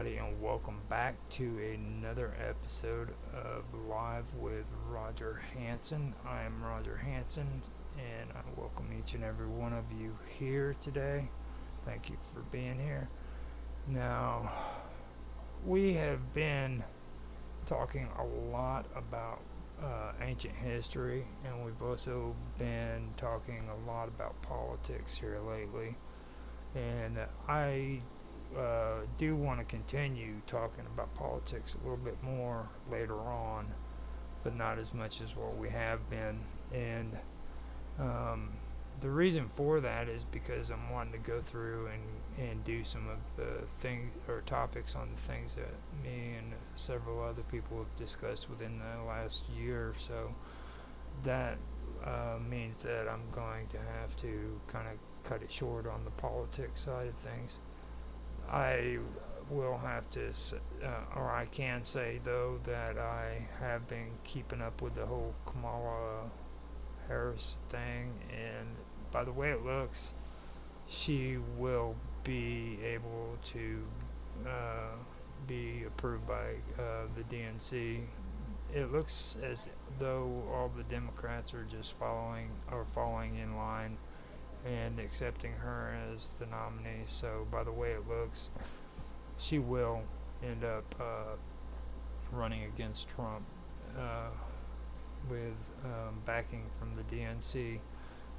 everybody, and welcome back to another episode of Live with Roger Hanson. I am Roger Hanson, and I welcome each and every one of you here today. Thank you for being here. Now, we have been talking a lot about ancient history, and we've also been talking a lot about politics here lately. And I do want to continue talking about politics a little bit more later on, but not as much as what we have been. And um, the reason for that is because I'm wanting to go through and do some of the things or topics on the things that me and several other people have discussed within the last year or so. That means that I'm going to have to kind of cut it short on the politics side of things. I will have to, or I can say though, that I have been keeping up with the whole Kamala Harris thing, and by the way it looks, she will be able to be approved by the DNC. It looks as though all the Democrats are just falling in line and accepting her as the nominee. So by the way it looks, she will end up running against Trump uh, with backing from the DNC.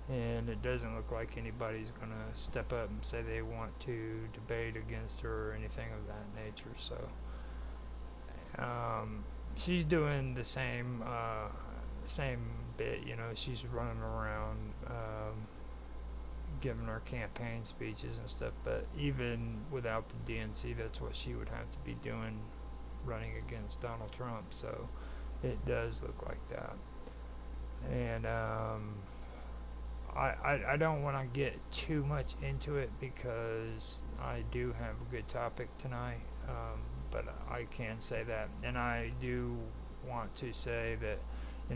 And it doesn't look like anybody's going to step up and say they want to debate against her or anything of that nature. So she's doing the same bit. She's running around giving her campaign speeches and stuff. But even without the DNC, that's what she would have to be doing, running against Donald Trump. So it does look like that. And I don't want to get too much into it because I do have a good topic tonight. But I can say that, and I do want to say that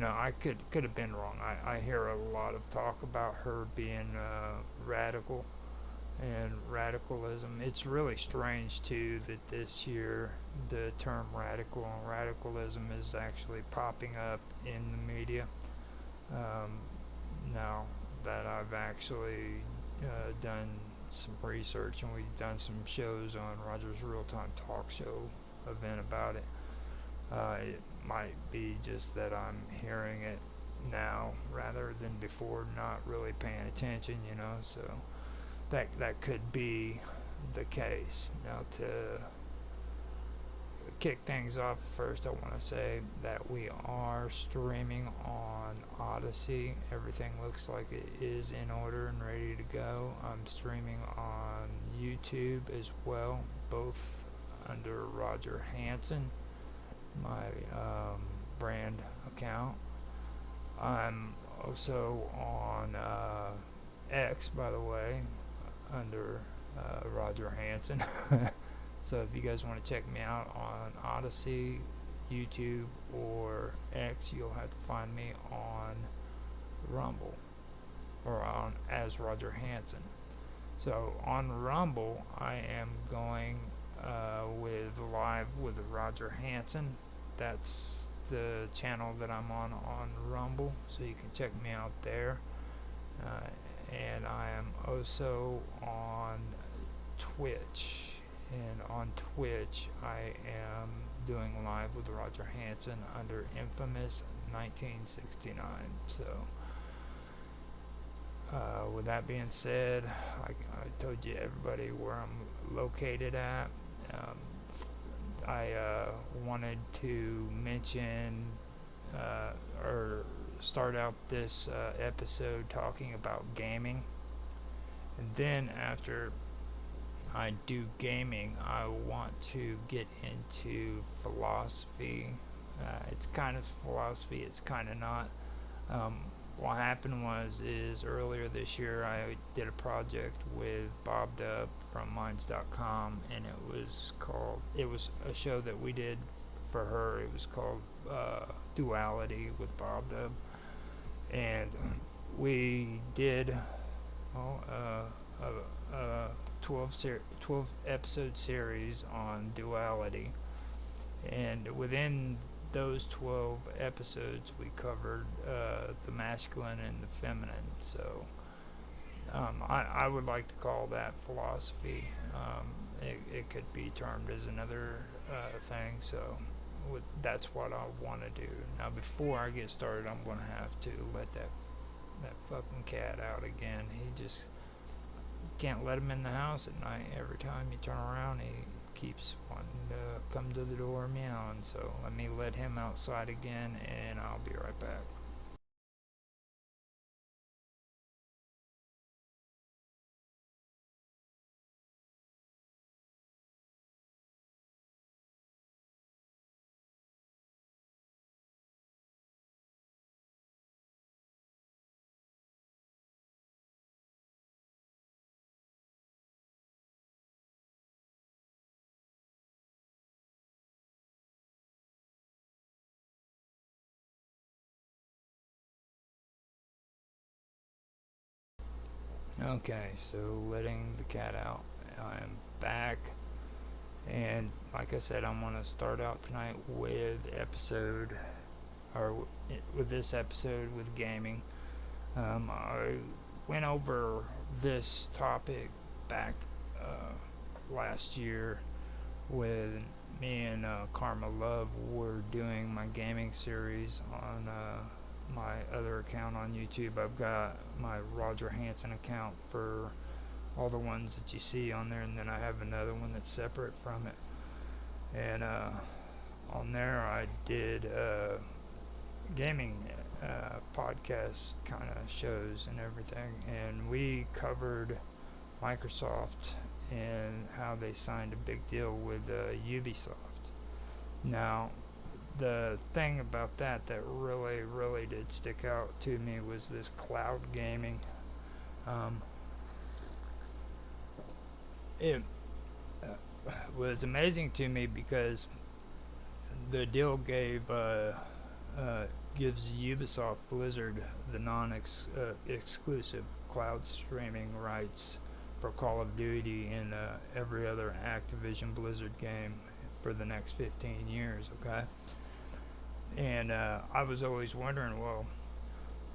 I could have been wrong. I hear a lot of talk about her being radical and radicalism. It's really strange too that this year the term radical and radicalism is actually popping up in the media. Now that I've actually done some research and we've done some shows on Roger's Real Time Talk Show event about it. It might be just that I'm hearing it now rather than before, not really paying attention, so that could be the case. Now, to kick things off first, I want to say that we are streaming on Odyssey. Everything looks like it is in order and ready to go. I'm streaming on YouTube as well, both under Roger Hanson, my brand account. I'm also on X, by the way, under Roger Hanson. So if you guys want to check me out on Odyssey, YouTube, or X, you'll have to find me on Rumble or on as Roger Hanson. So on Rumble, I am going with Live with Roger Hanson. That's the channel that I'm on Rumble, so you can check me out there. And I am also on Twitch. And on Twitch, I am doing Live with Roger Hanson under Infamous 1969. So, with that being said, I told you everybody where I'm located at. I wanted to mention or start out this episode talking about gaming. And then after I do gaming, I want to get into philosophy. It's kind of philosophy, it's kind of not. What happened is earlier this year I did a project with Bob Dub from Minds.com, and it was a show that we did for her. It was called Duality with Bob Dub, and we did 12 episode series on duality, and within those 12 episodes we covered the masculine and the feminine. So I would like to call that philosophy. It could be termed as another thing. So that's what I want to do. Now, before I get started, I'm going to have to let that fucking cat out again. He just can't let him in the house at night. Every time you turn around, he keeps wanting to come to the door meowing. So let me let him outside again, and I'll be right back. Okay, so letting the cat out. I'm back, and like I said, I'm gonna start out tonight with with this episode with gaming. I went over this topic back last year when me and Karma Love were doing my gaming series on my other account on YouTube. I've got my Roger Hanson account for all the ones that you see on there, and then I have another one that's separate from it. And on there, I did gaming podcast kind of shows and everything, and we covered Microsoft and how they signed a big deal with Ubisoft. Now, the thing about that really did stick out to me was this cloud gaming. It was amazing to me because the deal gives Ubisoft Blizzard the non-exclusive cloud streaming rights for Call of Duty and every other Activision Blizzard game for the next 15 years, okay? And I was always wondering, well,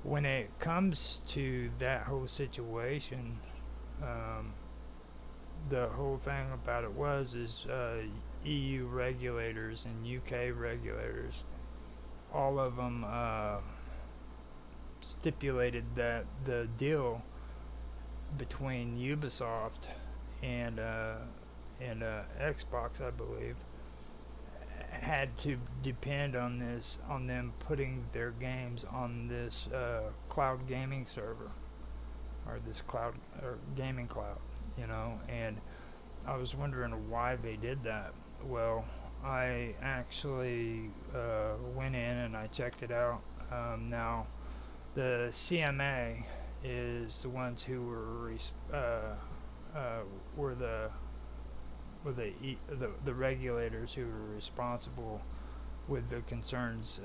when it comes to that whole situation, the whole thing about it is EU regulators and UK regulators, all of them stipulated that the deal between Ubisoft and Xbox, I believe, had to depend on them putting their games on this cloud gaming server, or this cloud or gaming cloud, and I was wondering why they did that. Well, I actually went in and I checked it out. Now, the CMA is the ones who were the regulators who were responsible with the concerns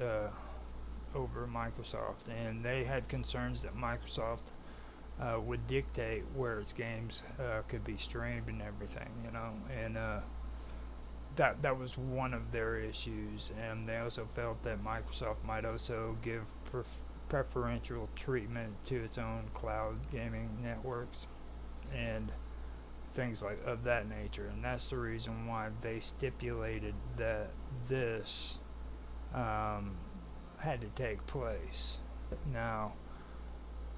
over Microsoft, and they had concerns that Microsoft would dictate where its games could be streamed and everything, and that was one of their issues. And they also felt that Microsoft might also give preferential treatment to its own cloud gaming networks and things like of that nature, and that's the reason why they stipulated that this had to take place. Now,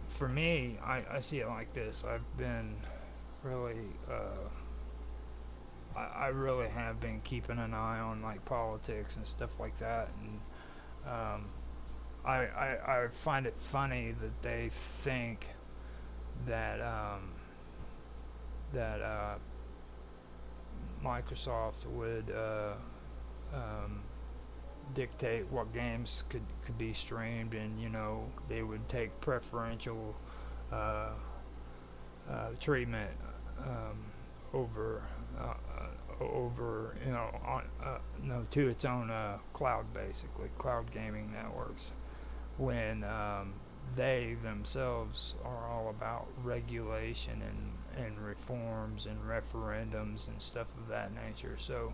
for me, I see it like this. I've been really I really have been keeping an eye on like politics and stuff like that, and I find it funny that they think that Microsoft would dictate what games could be streamed, and they would take preferential treatment over to its own cloud, basically cloud gaming networks, when they themselves are all about regulation and reforms and referendums and stuff of that nature. So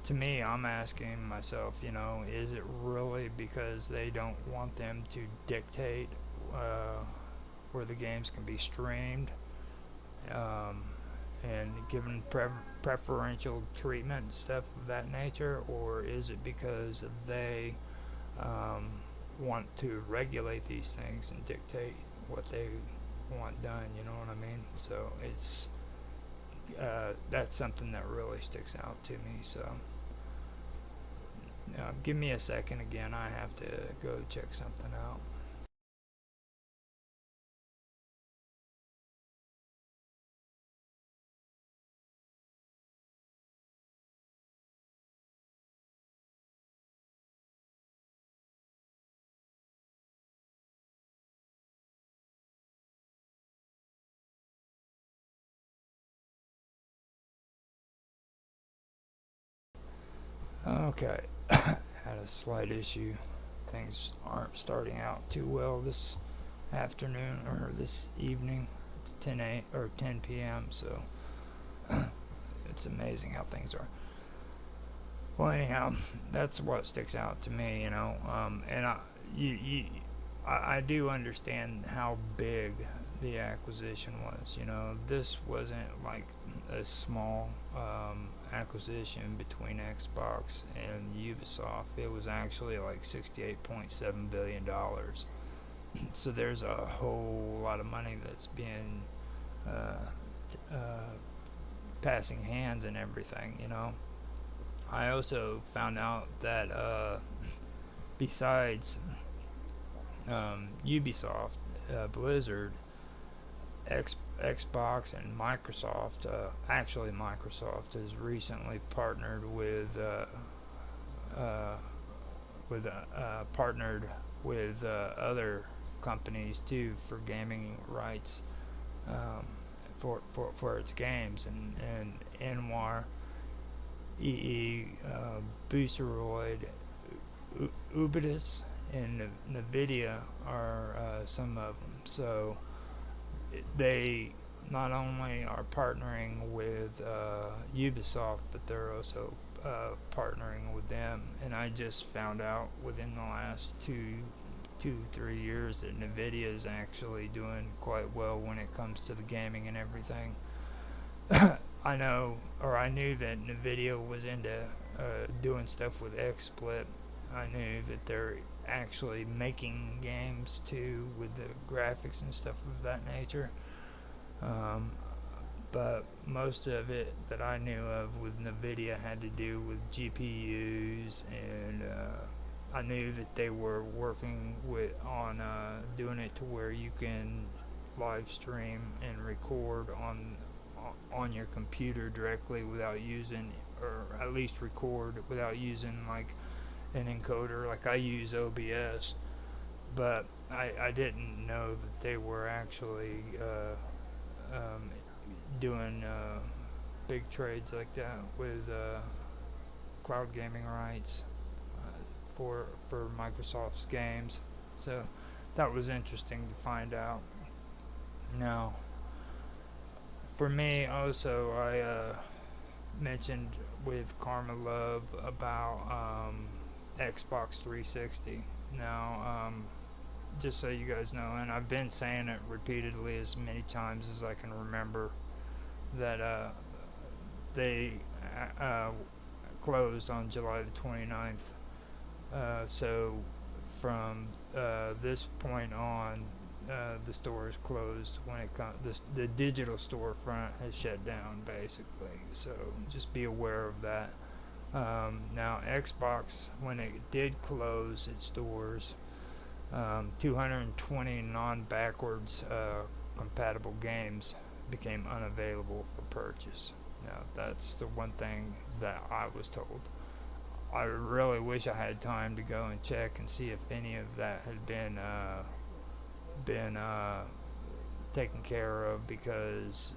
to me, I'm asking myself, is it really because they don't want them to dictate where the games can be streamed um, and given preferential treatment and stuff of that nature, or is it because they um, want to regulate these things and dictate what they want done? You know what I mean? So that's something that really sticks out to me. So give me a second again. I have to go check something out. Okay, had a slight issue. Things aren't starting out too well this afternoon or this evening. It's 10 p.m. So it's amazing how things are. Well, anyhow, that's what sticks out to me, and I do understand how big the acquisition was. This wasn't like a small acquisition between Xbox and Ubisoft. It was actually like $68.7 billion. So there's a whole lot of money that's being uh, passing hands and everything. I also found out that besides Ubisoft, Blizzard, Xbox, and Microsoft, actually Microsoft has recently partnered partnered with other companies too for gaming rights for its games, and Anwar, EE, Boosteroid, Ubitus, and Nvidia are some of them. So they not only are partnering with Ubisoft, but they're also partnering with them. And I just found out within the last 3 years that Nvidia is actually doing quite well when it comes to the gaming and everything. I knew that Nvidia was into doing stuff with XSplit. I knew that they're actually making games too with the graphics and stuff of that nature. Um, but most of it that I knew of with Nvidia had to do with GPUs, and I knew that they were working on doing it to where you can live stream and record on your computer directly without using, or at least record without using like an encoder. Like I use OBS, but I didn't know that they were actually doing big trades like that with cloud gaming rights for Microsoft's games. So that was interesting to find out. Now, for me, also, I mentioned with Karma Love about Xbox 360. Now, just so you guys know, and I've been saying it repeatedly as many times as I can remember, that they closed on July the 29th. So from this point on, the store is closed. When it comes, the digital storefront has shut down basically. So just be aware of that. Now Xbox, when it did close its doors, 220 non-backwards compatible games became unavailable for purchase. Now that's the one thing that I was told. I really wish I had time to go and check and see if any of that had been taken care of, because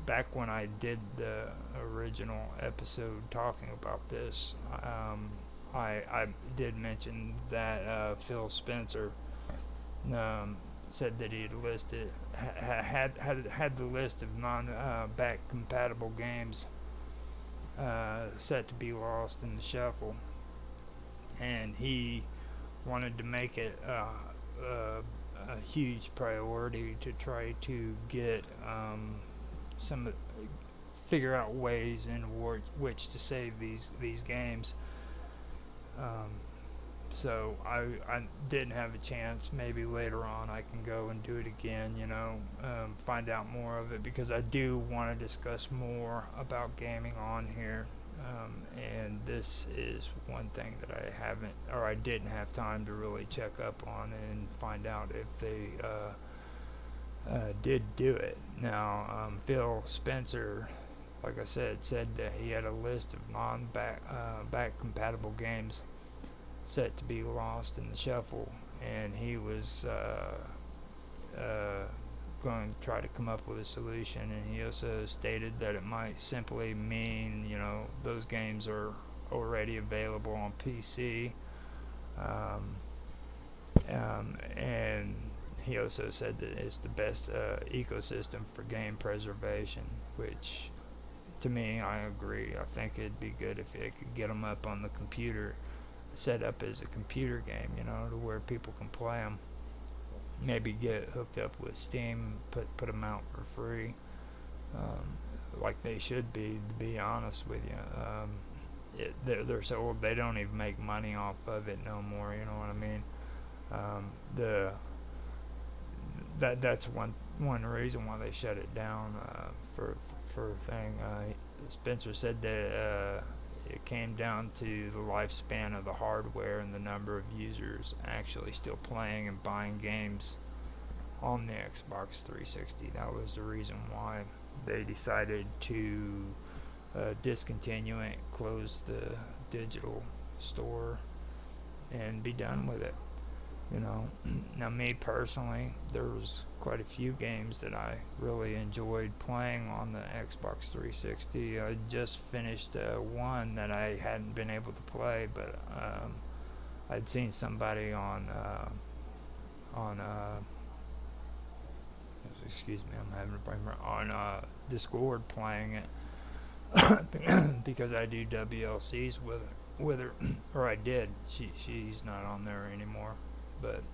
back when I did the original episode talking about this, I did mention that Phil Spencer said that he had the list of non back compatible games set to be lost in the shuffle, and he wanted to make it a huge priority to try to get some figure out ways in which to save these games. Um, so I didn't have a chance. Maybe later on I can go and do it again, find out more of it, because I do want to discuss more about gaming on here. And this is one thing that I didn't have time to really check up on and find out if they did do it. Now, Phil Spencer, like I said that he had a list of non-back compatible games set to be lost in the shuffle, and he was going to try to come up with a solution. And he also stated that it might simply mean, those games are already available on PC, and he also said that it's the best ecosystem for game preservation, which to me, I agree. I think it'd be good if they could get them up on the computer, set up as a computer game, to where people can play them. Maybe get hooked up with Steam, put them out for free, like they should be, to be honest with you. They're so old, they don't even make money off of it no more, you know what I mean? That's one reason why they shut it down for a thing. Spencer said that it came down to the lifespan of the hardware and the number of users actually still playing and buying games on the Xbox 360. That was the reason why they decided to discontinue it, close the digital store, and be done with it. Now me personally, there was quite a few games that I really enjoyed playing on the Xbox 360. I just finished one that I hadn't been able to play, but I'd seen somebody on excuse me, I'm having a brain on Discord playing it because I do WLCs with her, or I did. She's not on there anymore, but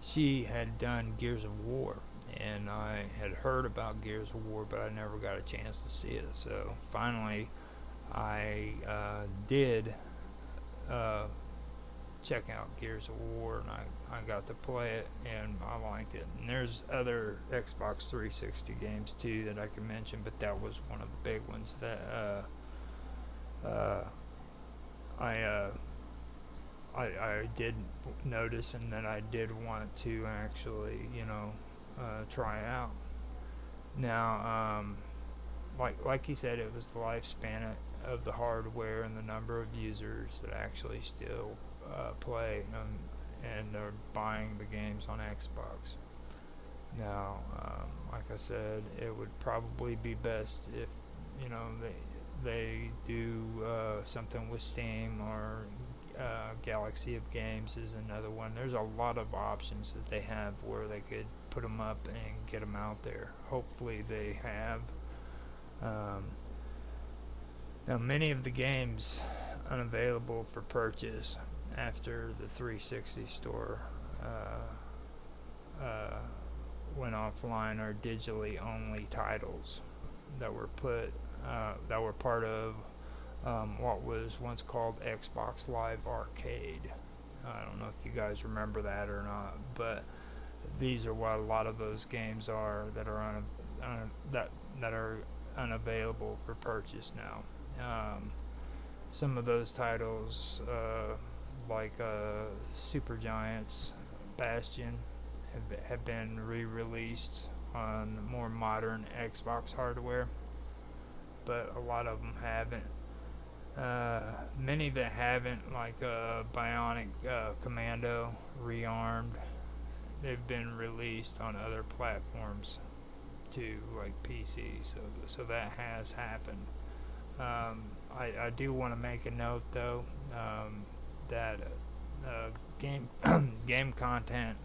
she had done Gears of War, and I had heard about Gears of War, but I never got a chance to see it. So finally, I did check out Gears of War, and I got to play it, and I liked it. And there's other Xbox 360 games too that I can mention, but that was one of the big ones that I did notice, and that I did want to actually, try out. Now, like he said, it was the lifespan of the hardware and the number of users that actually still play and are buying the games on Xbox. Now, like I said, it would probably be best if, they do something with Steam, or Galaxy of Games is another one. There's a lot of options that they have where they could put them up and get them out there. Hopefully they have. Now, many of the games unavailable for purchase after the 360 store went offline are digitally only titles that were part of what was once called Xbox Live Arcade. I don't know if you guys remember that or not, but these are what a lot of those games are that are that are unavailable for purchase now. Some of those titles, like Super Giants, Bastion, have been re-released on more modern Xbox hardware, but a lot of them haven't. Many that haven't, like Bionic Commando, Rearmed, they've been released on other platforms too, like PC. So that has happened. I do want to make a note though, that game game content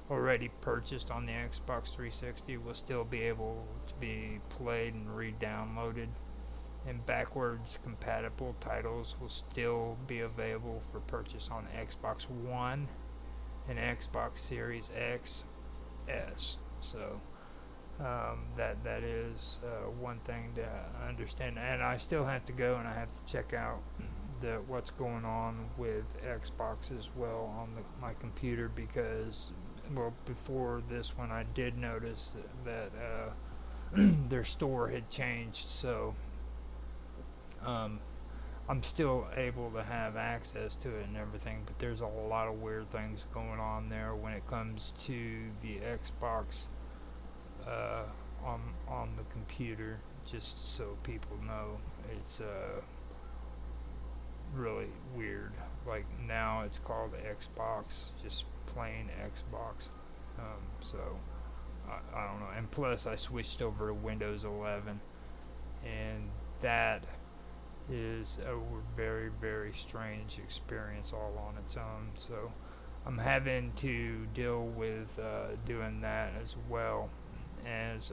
already purchased on the Xbox 360 will still be able to be played and re-downloaded, and backwards compatible titles will still be available for purchase on Xbox One and Xbox Series X S. So that is one thing to understand, and I still have to go and I have to check out what's going on with Xbox as well on my computer, because before this one I did notice that their store had changed, so I'm still able to have access to it and everything, but there's a lot of weird things going on there when it comes to the Xbox on the computer. Just so people know, it's really weird. Like now, it's called Xbox, just plain Xbox. So I don't know. And plus, I switched over to Windows 11, and that is a very, very strange experience all on its own. So I'm having to deal with doing that as well as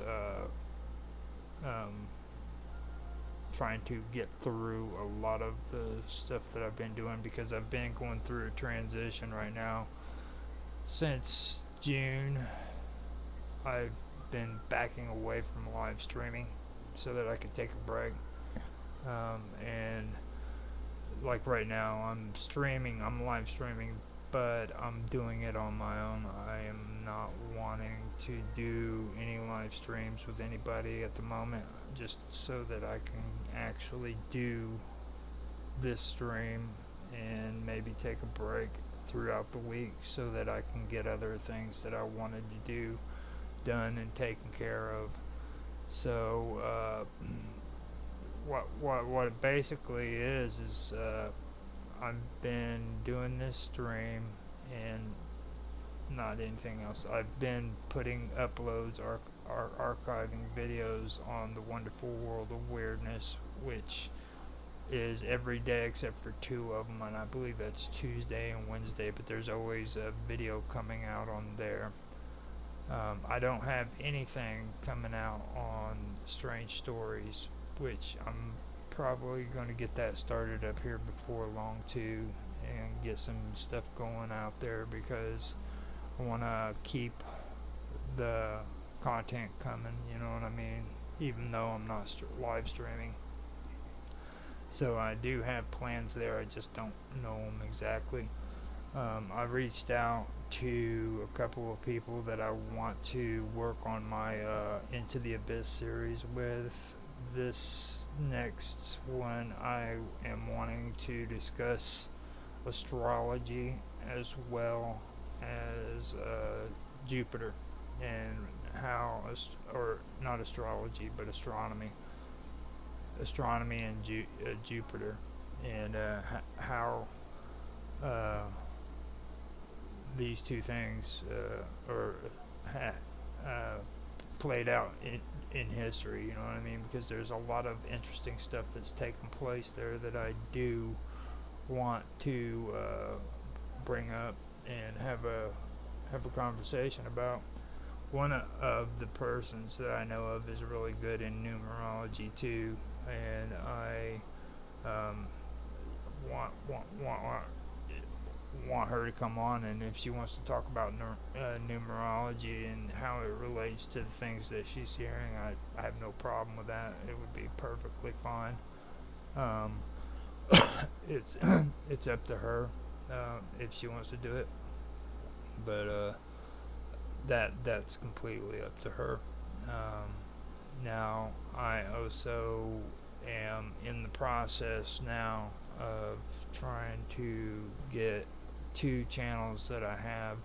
trying to get through a lot of the stuff that I've been doing, because I've been going through a transition right now. Since June, I've been backing away from live streaming so that I could take a break. And like right now, I'm live streaming, but I'm doing it on my own. I am not wanting to do any live streams with anybody at the moment, just so that I can actually do this stream and maybe take a break throughout the week, so that I can get other things that I wanted to do done and taken care of. So what it basically is I've been doing this stream and not anything else. I've been putting uploads, archiving videos on the Wonderful World of Weirdness, which is every day except for 2 of them, and I believe that's Tuesday and Wednesday, but there's always a video coming out on there. I don't have anything coming out on Strange Stories, which I'm probably going to get that started up here before long too, and get some stuff going out there, because I want to keep the content coming, you know what I mean, even though I'm not live streaming. So I do have plans there, I just don't know them exactly. I reached out to a couple of people that I want to work on my Into the Abyss series with. This next one, I am wanting to discuss astrology as well as Jupiter, and how, or not astrology, but astronomy and Jupiter, and how these two things are played out in history, you know what I mean, because there's a lot of interesting stuff that's taken place there that I do want to bring up and have a conversation about. One of the persons that I know of is really good in numerology too, and I want her to come on, and if she wants to talk about numerology and how it relates to the things that she's hearing, I have no problem with that. It would be perfectly fine. It's up to her if she wants to do it, but that's completely up to her. Now I also am in the process now of trying to get 2 channels that I have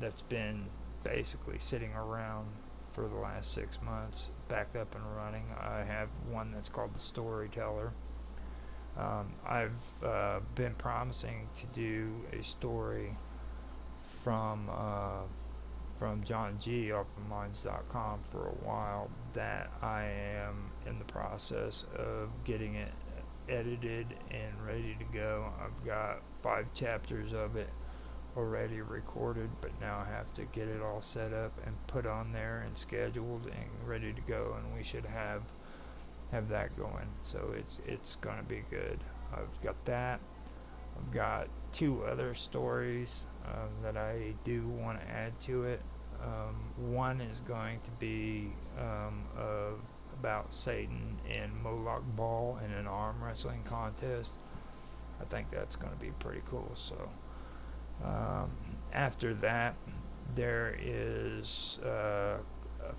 that's been basically sitting around for the last 6 months back up and running. I have one that's called The Storyteller. I've been promising to do a story from John G off of Minds.com for a while, that I am in the process of getting it edited and ready to go. I've got 5 chapters of it already recorded, but now I have to get it all set up and put on there and scheduled and ready to go, and we should have that going. So it's gonna be good. I've got that. I've got 2 other stories that I do want to add to it. One is going to be about Satan and Moloch Ball in an arm wrestling contest. I think that's going to be pretty cool. So after that, there is a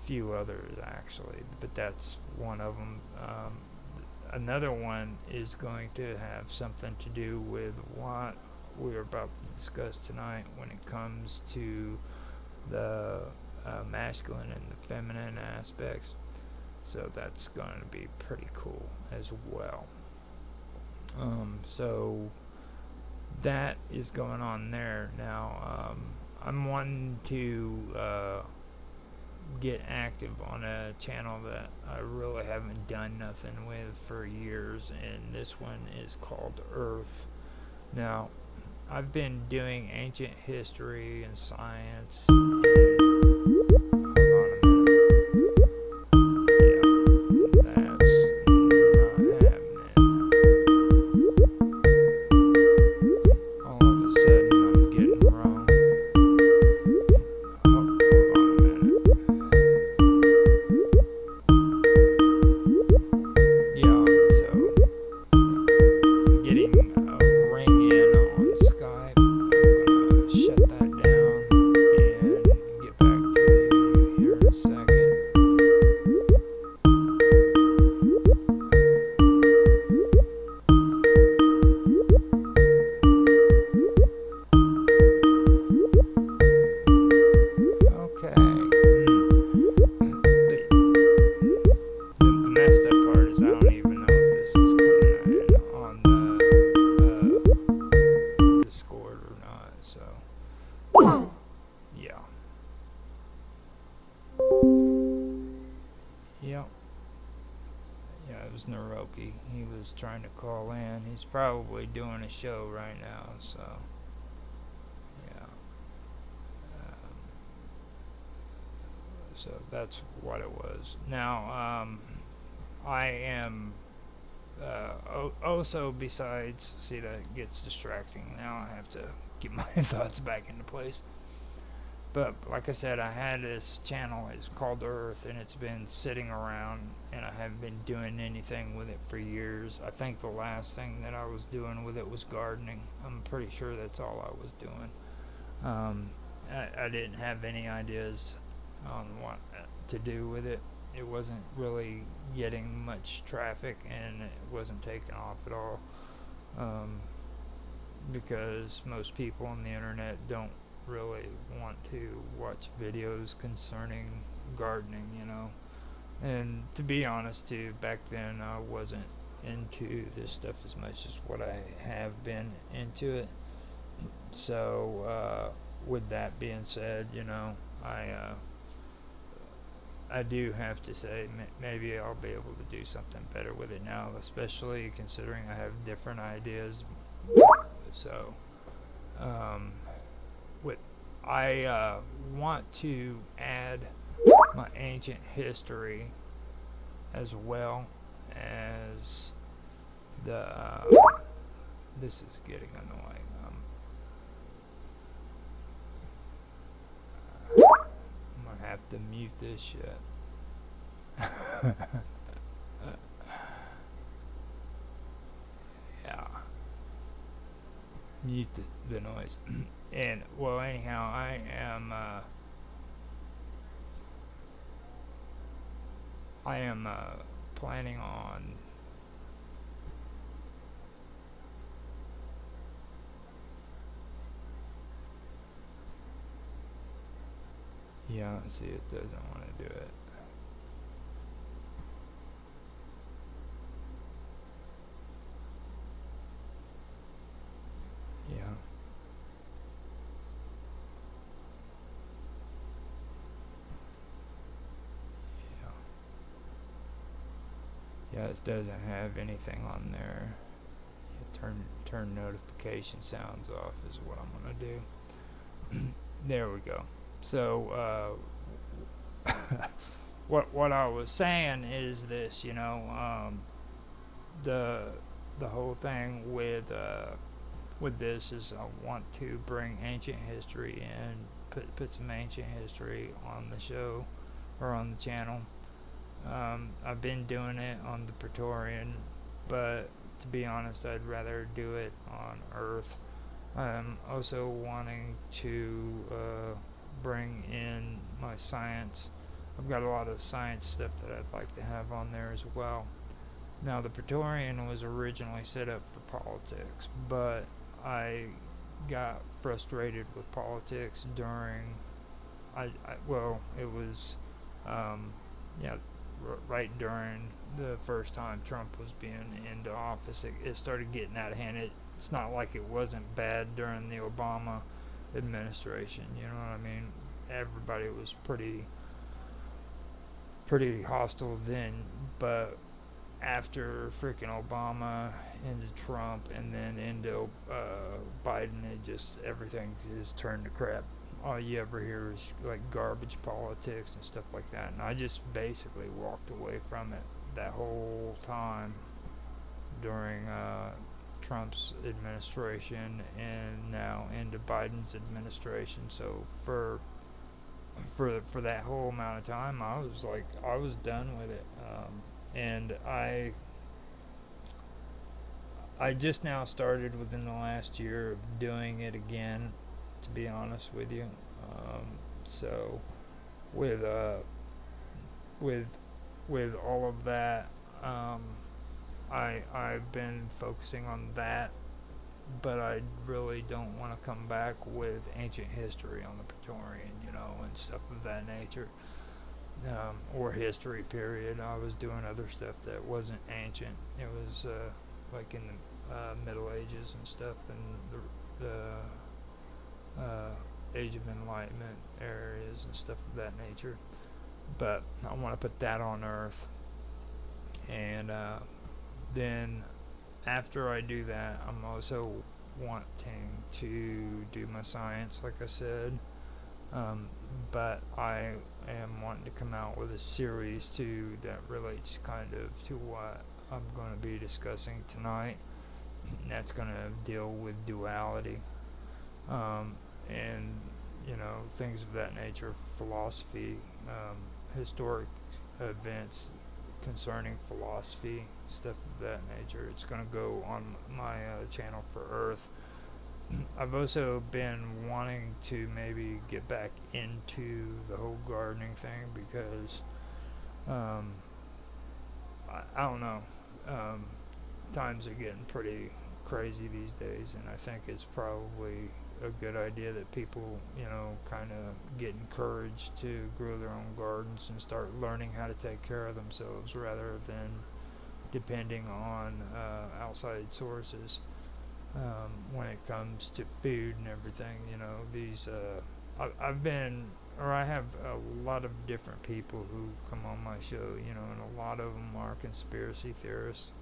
few others actually, but that's one of them. Another one is going to have something to do with what we're about to discuss tonight when it comes to the masculine and the feminine aspects. So that's going to be pretty cool as well. So that is going on there. Now, I'm wanting to get active on a channel that I really haven't done nothing with for years, and this one is called Earth. Now, I've been doing ancient history and science. He was trying to call in. He's probably doing a show right now, so yeah. So that's what it was. Now, I am also, besides, see, that gets distracting. Now I have to get my thoughts back into place. But like I said, I had this channel. It's called Earth, and it's been sitting around, and I haven't been doing anything with it for years. I think the last thing that I was doing with it was gardening. I'm pretty sure that's all I was doing. I didn't have any ideas on what to do with it. It wasn't really getting much traffic, and it wasn't taking off at all, because most people on the internet don't really want to watch videos concerning gardening, and to be honest too, back then I wasn't into this stuff as much as what I have been into it. So with that being said, I do have to say maybe I'll be able to do something better with it now, especially considering I have different ideas. So I want to add my ancient history as well as the this is getting annoying. I'm gonna have to mute this shit. Yeah, mute the noise. And well, anyhow, I am planning on let's see, it doesn't want to do it. Yeah, it doesn't have anything on there. Turn notification sounds off is what I'm gonna do. There we go. So, what I was saying is this, the the whole thing with this is I want to bring ancient history and put some ancient history on the show or on the channel. I've been doing it on the Praetorian, but to be honest, I'd rather do it on Earth. I'm also wanting to bring in my science. I've got a lot of science stuff that I'd like to have on there as well. Now, the Praetorian was originally set up for politics, but I got frustrated with politics during. Well, it was, yeah, right during the first time Trump was being into office. It started getting out of hand. It's not like it wasn't bad during the Obama administration. You know what I mean? Everybody was pretty hostile then, but after freaking Obama into Trump and then into Biden, it just everything is turned to crap. All you ever hear is like garbage politics and stuff like that, and I just basically walked away from it that whole time during Trump's administration and now into Biden's administration. So for that whole amount of time, I was done with it. And I just now started within the last year of doing it again, to be honest with you. So with with with all of that, I've been focusing on that, but I really don't want to come back with ancient history on the Praetorian, and stuff of that nature. Or history period. I was doing other stuff that wasn't ancient. It was like in the Middle Ages and stuff, and the Age of Enlightenment areas and stuff of that nature. But I want to put that on Earth, and then after I do that, I'm also wanting to do my science, like I said. But I am wanting to come out with a series too that relates kind of to what I'm going to be discussing tonight. That's going to deal with duality, and things of that nature, philosophy, historic events concerning philosophy, stuff of that nature. It's going to go on my channel for Earth. I've also been wanting to maybe get back into the whole gardening thing because I don't know. Times are getting pretty crazy these days, and I think it's probably a good idea that people, kind of get encouraged to grow their own gardens and start learning how to take care of themselves rather than depending on outside sources. When it comes to food and everything, I have a lot of different people who come on my show, and a lot of them are conspiracy theorists,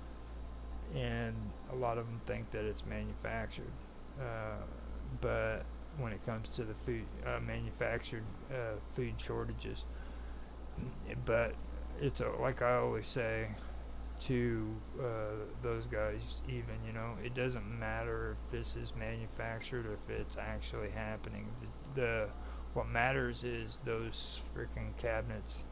and a lot of them think that it's manufactured. But when it comes to the food, manufactured food shortages, but it's like I always say to those guys, even, it doesn't matter if this is manufactured or if it's actually happening. The what matters is those freaking cabinets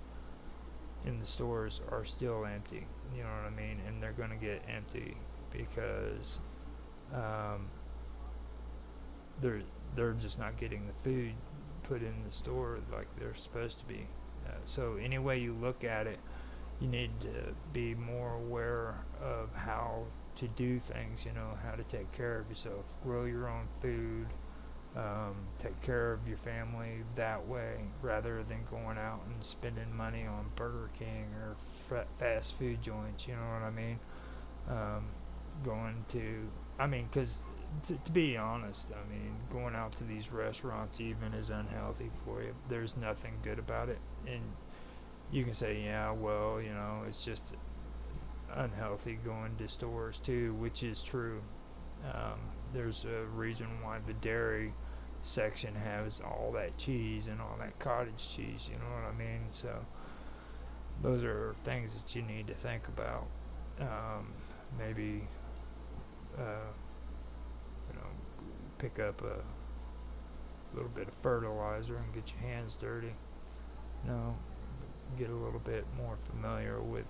in the stores are still empty. You know what I mean? And they're going to get empty because they're just not getting the food put in the store like they're supposed to be. So any way you look at it, you need to be more aware of how to do things, how to take care of yourself, grow your own food, take care of your family that way rather than going out and spending money on Burger King or fast food joints, you know what I mean? Because to be honest, going out to these restaurants even is unhealthy for you. There's nothing good about it. And you can say, yeah, well, it's just unhealthy going to stores too, which is true. There's a reason why the dairy section has all that cheese and all that cottage cheese, you know what I mean? So those are things that you need to think about. Maybe pick up a little bit of fertilizer and get your hands dirty. Get a little bit more familiar with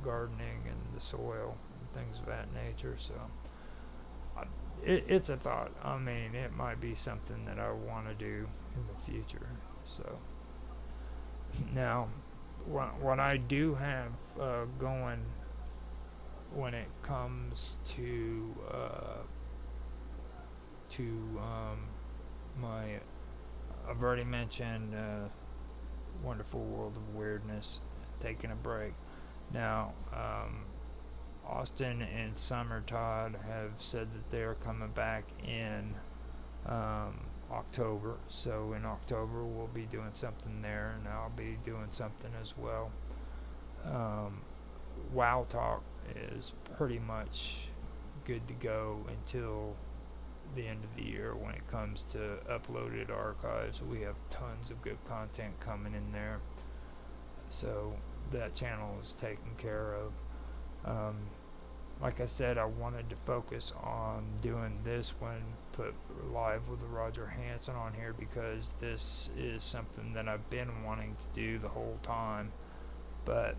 gardening and the soil and things of that nature. So it's a thought. I mean, it might be something that I want to do in the future. So now, what I do have going when it comes to my, I've already mentioned Wonderful World of Weirdness, taking a break. Now, Austin and Summer Todd have said that they are coming back in October. So in October we'll be doing something there, and I'll be doing something as well. WoW Talk is pretty much good to go until the end of the year when it comes to uploaded archives. We have tons of good content coming in there, so that channel is taken care of. Like I said, I wanted to focus on doing this one, put Live with Roger Hanson on here, because this is something that I've been wanting to do the whole time. But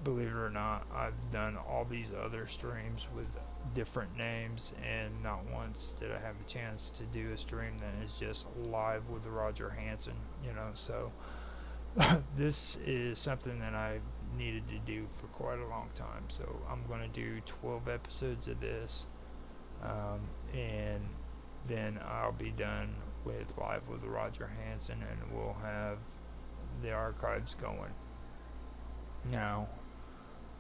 believe it or not, I've done all these other streams with different names, and not once did I have a chance to do a stream that is just Live with Roger Hanson, so this is something that I needed to do for quite a long time. So I'm going to do 12 episodes of this, and then I'll be done with Live with Roger Hanson, and we'll have the archives going. Now,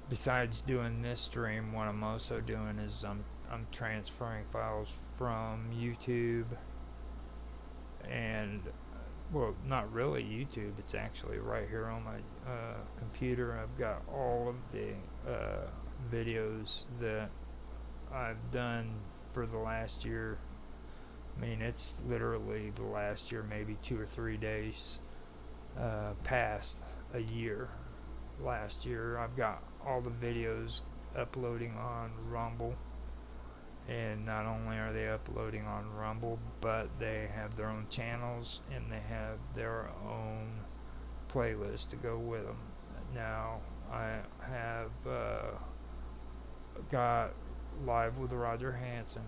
besides doing this stream, what I'm also doing is I'm transferring files from YouTube, and well, not really YouTube, it's actually right here on my computer. I've got all of the videos that I've done for the last year. I mean, it's literally the last year, maybe 2 or 3 days past a year. Last year, I've got all the videos uploading on Rumble, and not only are they uploading on Rumble, but they have their own channels and they have their own playlist to go with them. Now, I have got Live with Roger Hanson,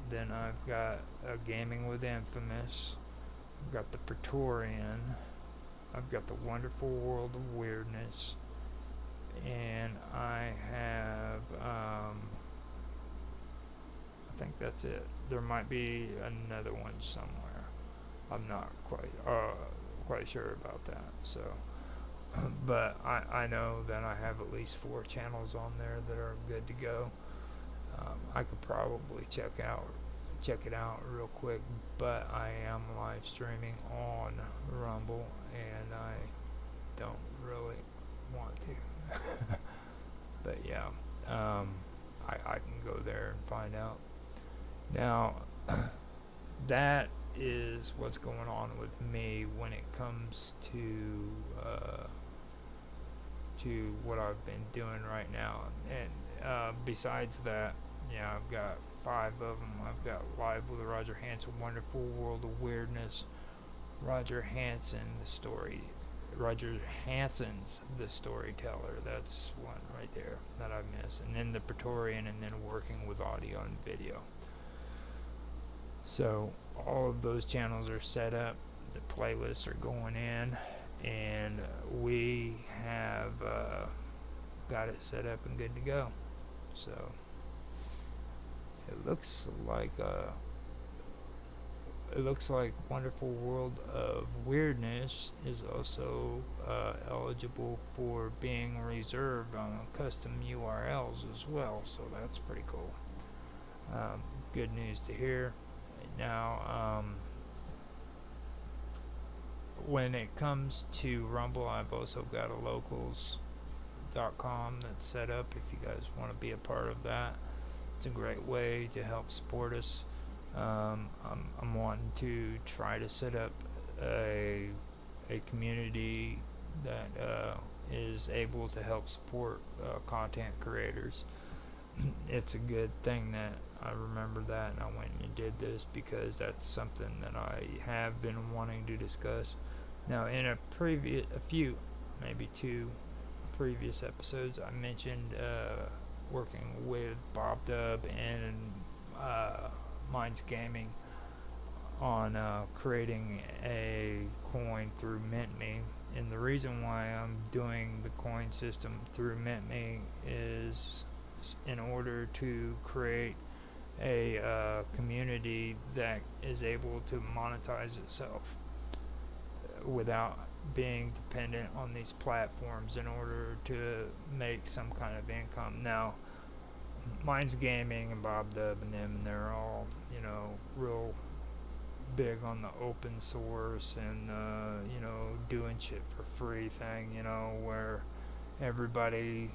then I've got Gaming with Infamous, I've got the Praetorian, I've got the Wonderful World of Weirdness, and I have I think that's it. There might be another one somewhere. I'm not quite sure about that. So, but I know that I have at least 4 channels on there that are good to go. I could probably check it out real quick, but I am live streaming on Rumble, and I don't really want to. But yeah, I can go there and find out. Now, that is what's going on with me when it comes to what I've been doing right now. And besides that, yeah, I've got 5 of them. I've got Live with Roger Hanson, Wonderful World of Weirdness, Roger Hanson, Roger Hanson's The Storyteller. That's one right there that I miss. And then the Praetorian, and then working with audio and video. So all of those channels are set up, the playlists are going in, and we have got it set up and good to go. So it looks like Wonderful World of Weirdness is also eligible for being reserved on custom URLs as well, so that's pretty cool. Good news to hear. Now, when it comes to Rumble, I've also got a locals.com that's set up if you guys want to be a part of that. It's a great way to help support us. I'm wanting to try to set up a community that is able to help support content creators. It's a good thing that I remember that and I went and did this because that's something that I have been wanting to discuss. Now, in a few, maybe two previous episodes, I mentioned working with Bob Dub and Minds Gaming on creating a coin through MintMe. And the reason why I'm doing the coin system through MintMe is in order to create a community that is able to monetize itself without being dependent on these platforms in order to make some kind of income. Now, Mine's Gaming and Bob Dub and them, they're all, real big on the open source and, doing shit for free thing, where everybody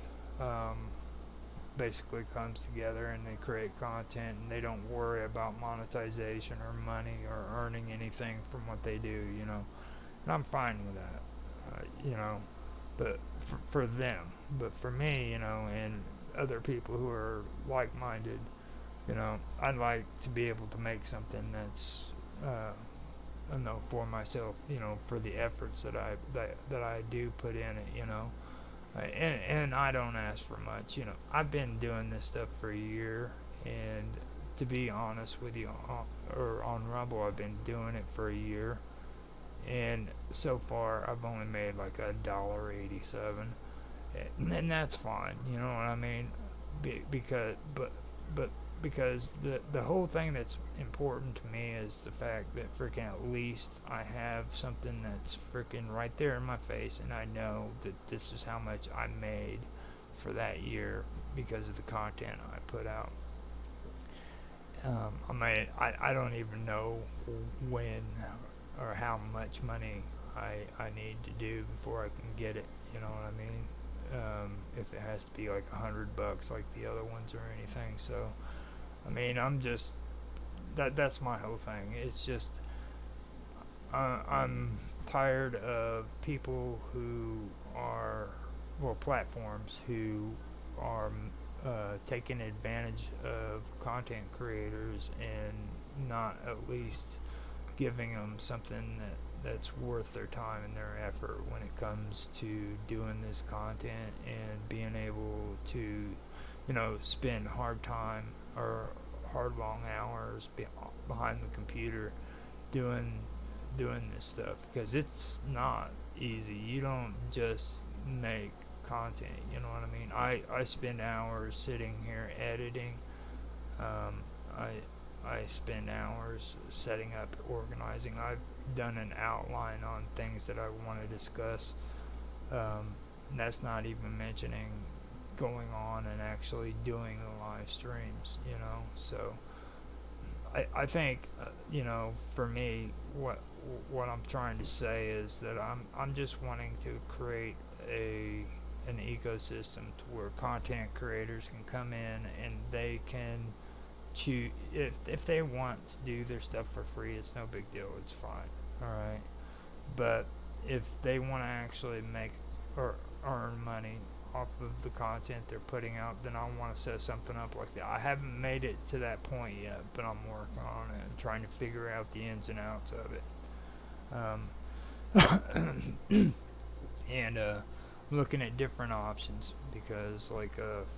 basically comes together and they create content and they don't worry about monetization or money or earning anything from what they do, And I'm fine with that, but for them. But for me, and other people who are like-minded, I'd like to be able to make something that's, for myself, for the efforts that I do put in it, and I don't ask for much, I've been doing this stuff for a year, and to be honest with you, on Rumble, I've been doing it for a year, and so far I've only made like $1.87, and that's fine, you know what I mean? Because the whole thing that's important to me is the fact that freaking at least I have something that's freaking right there in my face, and I know that this is how much I made for that year because of the content I put out. I don't even know when or how much money I need to do before I can get it, you know what I mean? If it has to be like $100 like the other ones or anything. So I'm just that's my whole thing. It's just I'm tired of people who are platforms who are taking advantage of content creators and not at least giving them something that's worth their time and their effort when it comes to doing this content and being able to, spend hard time or hard long hours behind the computer doing this stuff, because it's not easy. You don't just make content, you know what I mean? I spend hours sitting here editing. I spend hours setting up, organizing. I've done an outline on things that I want to discuss. And that's not even mentioning going on and actually doing the live streams, So I think, for me, what I'm trying to say is that I'm just wanting to create an ecosystem to where content creators can come in and they can choose if they want to do their stuff for free. It's no big deal, it's fine, all right? But if they want to actually make or earn money off of the content they're putting out, then I want to set something up like that. I haven't made it to that point yet, but I'm working on it and trying to figure out the ins and outs of it. And looking at different options, because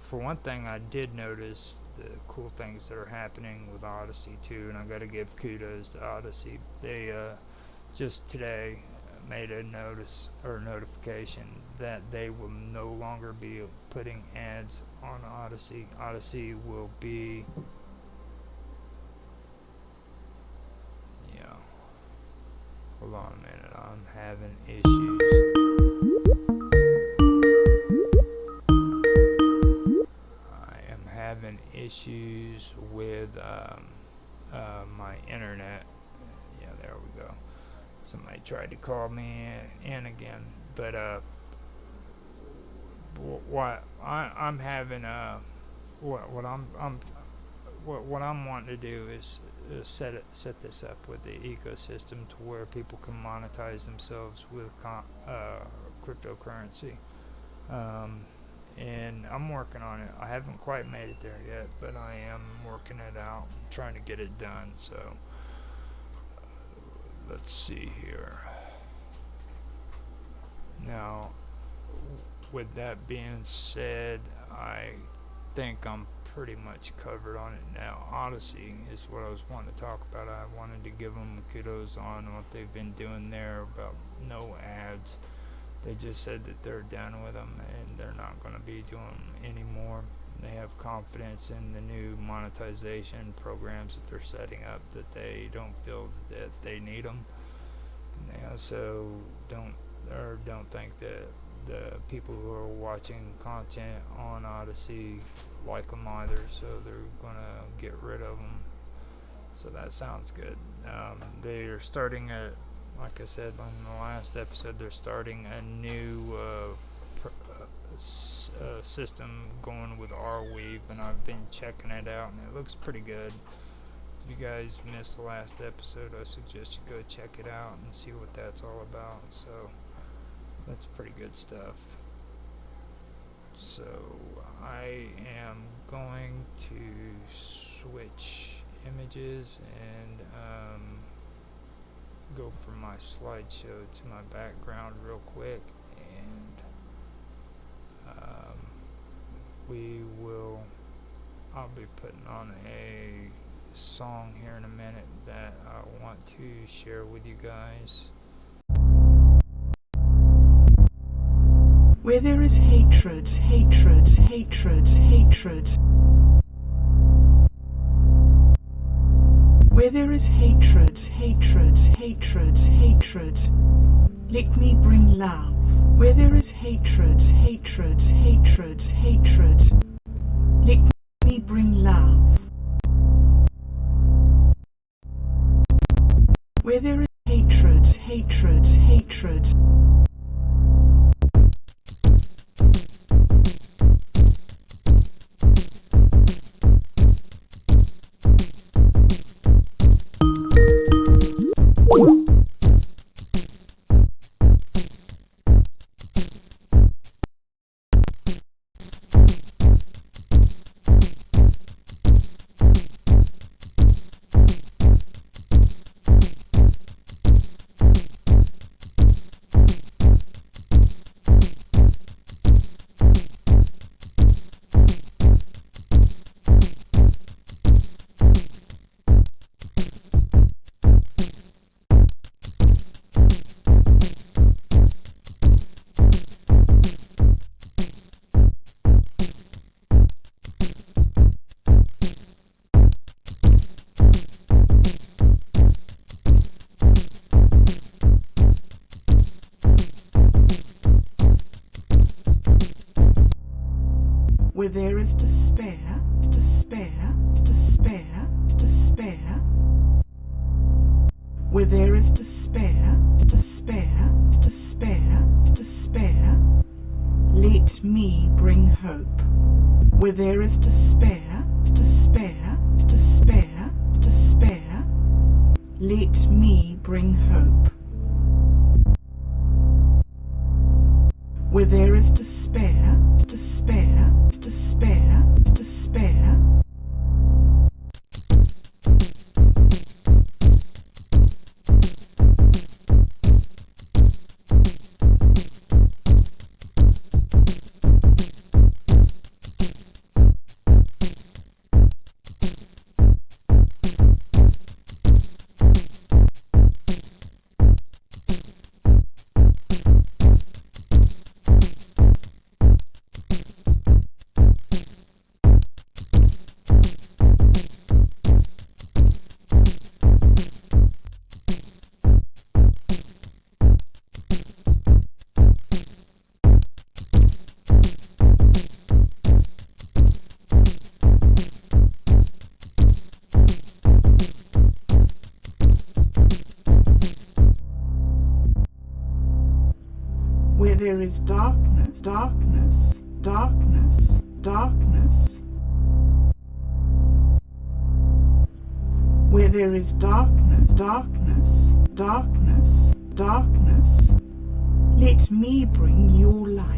for one thing, I did notice the cool things that are happening with Odyssey too, and I got to give kudos to Odyssey. They just today made a notification that they will no longer be putting ads on Odyssey. Odyssey will be, hold on a minute, I'm having issues. Having issues with my internet. Yeah, there we go. Somebody tried to call me in again, but what I'm having what I'm what I'm wanting to do is set this up with the ecosystem to where people can monetize themselves with cryptocurrency. Um, and I'm working on it. I haven't quite made it there yet, but I am working it out, trying to get it done. So let's see here. Now, with that being said, I think I'm pretty much covered on it now. Odyssey is what I was wanting to talk about. I wanted to give them kudos on what they've been doing there about no ads. They just said that they're done with them and they're not going to be doing anymore. They have confidence in the new monetization programs that they're setting up, that they don't feel that they need them. And they also don't think that the people who are watching content on Odyssey like them either, so they're gonna get rid of them. So that sounds good. They are starting like I said on the last episode, they're starting a new system going with Arweave, and I've been checking it out, and it looks pretty good. If you guys missed the last episode, I suggest you go check it out and see what that's all about. So that's pretty good stuff. So I am going to switch images and go from my slideshow to my background real quick, and I'll be putting on a song here in a minute that I want to share with you guys. Where there is hatred, hatred, hatred, hatred. Where there is hatred, hatred, hatred, hatred. Let me bring love. Where there is hatred, hatred, hatred, hatred. Let me bring love. Where there is hatred, hatred, hatred. Where there is despair, despair, despair, despair. Where there is despair, despair, despair, despair. Let me bring hope. Where there is despair, despair, despair, despair. Let me bring hope. Where there is despair, despair, despair, despair. Where there is darkness, darkness, darkness, darkness, let me bring your light.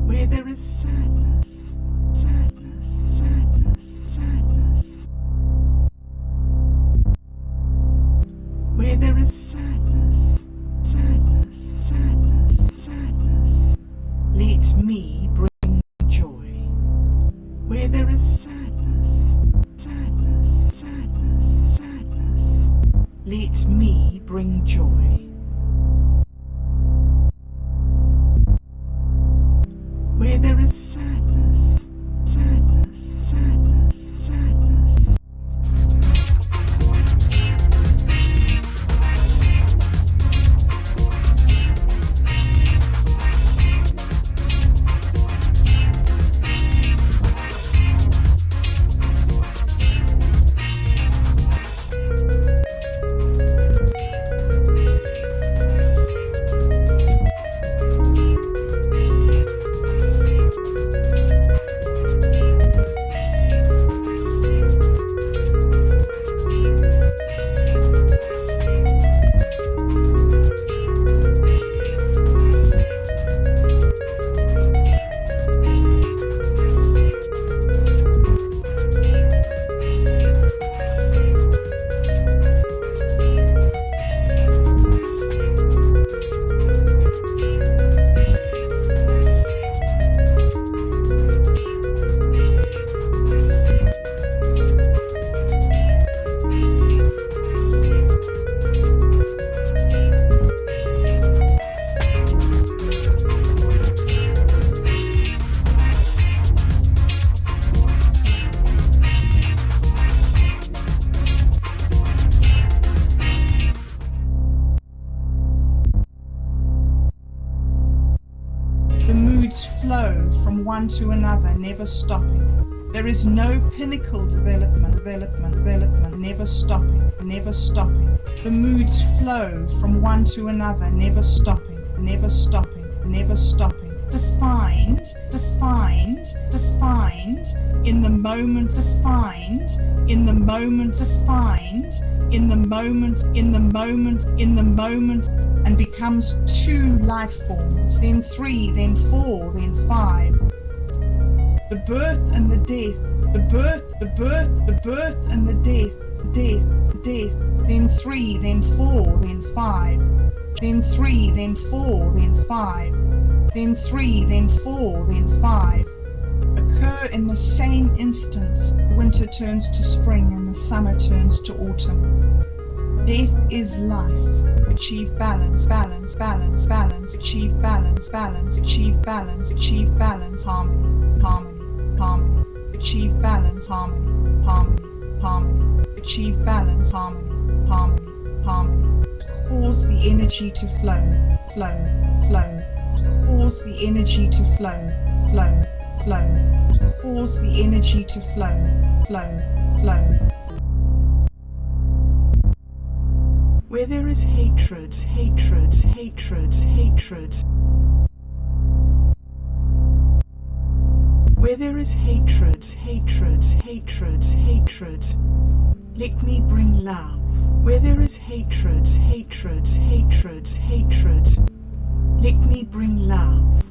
Where there is sadness, sadness, sadness, sadness. Where there is sadness, sadness, sadness, sadness, let me bring joy. Where there is sadness, sadness, sadness, sadness, let me bring joy. Where there is sadness, sadness, sadness, sadness. The moods flow from one to another, never stopping. There is no pinnacle development, never stopping, never stopping. The moods flow from one to another, never stopping, never stopping, never stopping. Defined, defined, defined, in the moment, defined, in the moment, defined, in the moment, in the moment, in the moment, and becomes 2 life forms, then 3, then 4, then 5. The birth and the death, the birth, the birth, the birth and the death, death, death, then 3, then 4, then 5, then 3, then 4, then 5, then 3, then 4, then 5, occur in the same instant. Winter turns to spring and the summer turns to autumn. Death is life. Achieve balance, balance, balance, balance, achieve balance, balance, achieve balance, achieve balance, harmony, harmony, harmony, achieve balance, harmony, harmony, harmony, achieve balance, harmony, harmony, harmony. Cause the energy to flow, flow, flow. Cause the energy to flow, flow, flow. Cause the energy to flow, flow, flow. Where there is hatred, hatred, hatred, hatred. Where there is hatred, hatred, hatred, hatred, let me bring love. Where there is hatred, hatred, hatred, hatred, let me bring love.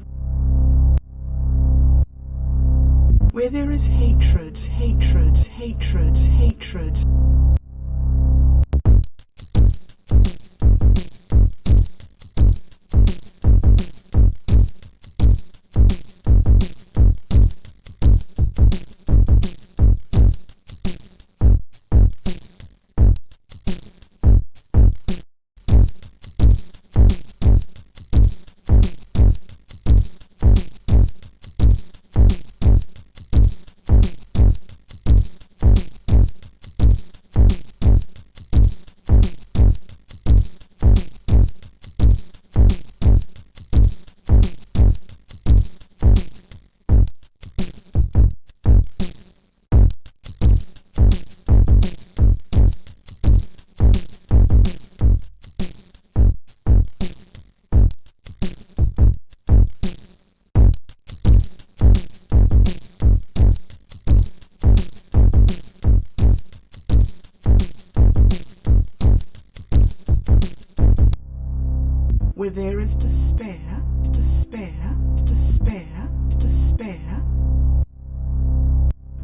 Where there is despair, despair, despair, despair.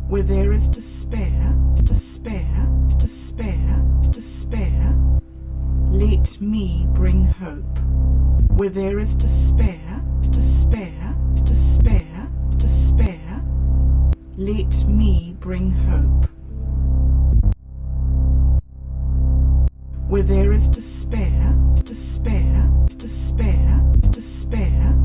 Where there is despair, despair, despair, despair. Let me bring hope. Where there is despair, despair, despair, despair. Let me bring hope. Where there is despair, despair, despair, despair.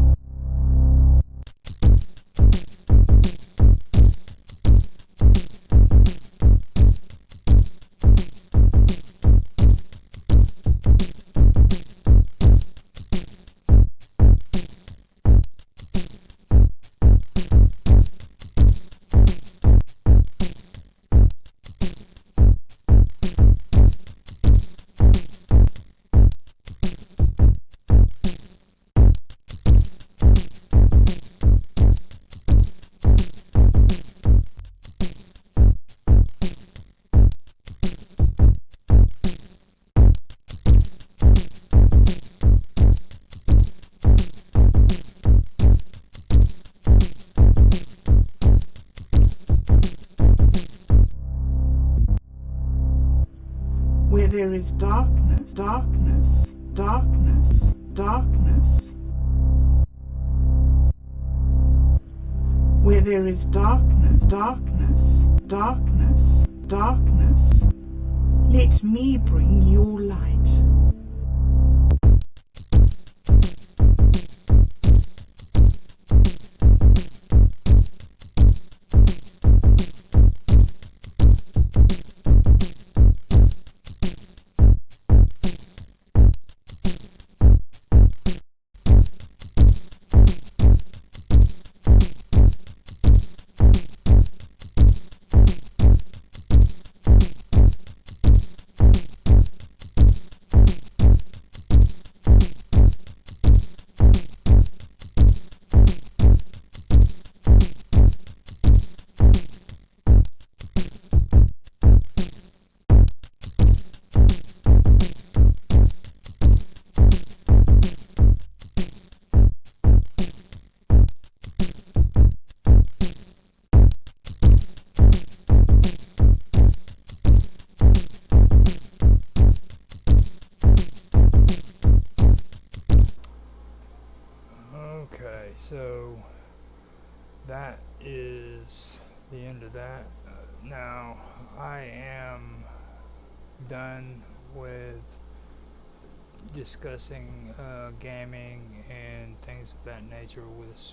Where there is darkness, darkness, darkness, darkness. Where there is darkness, darkness, darkness, darkness. Let me bring your light. Okay, so that is the end of that. Now, I am done with discussing gaming and things of that nature with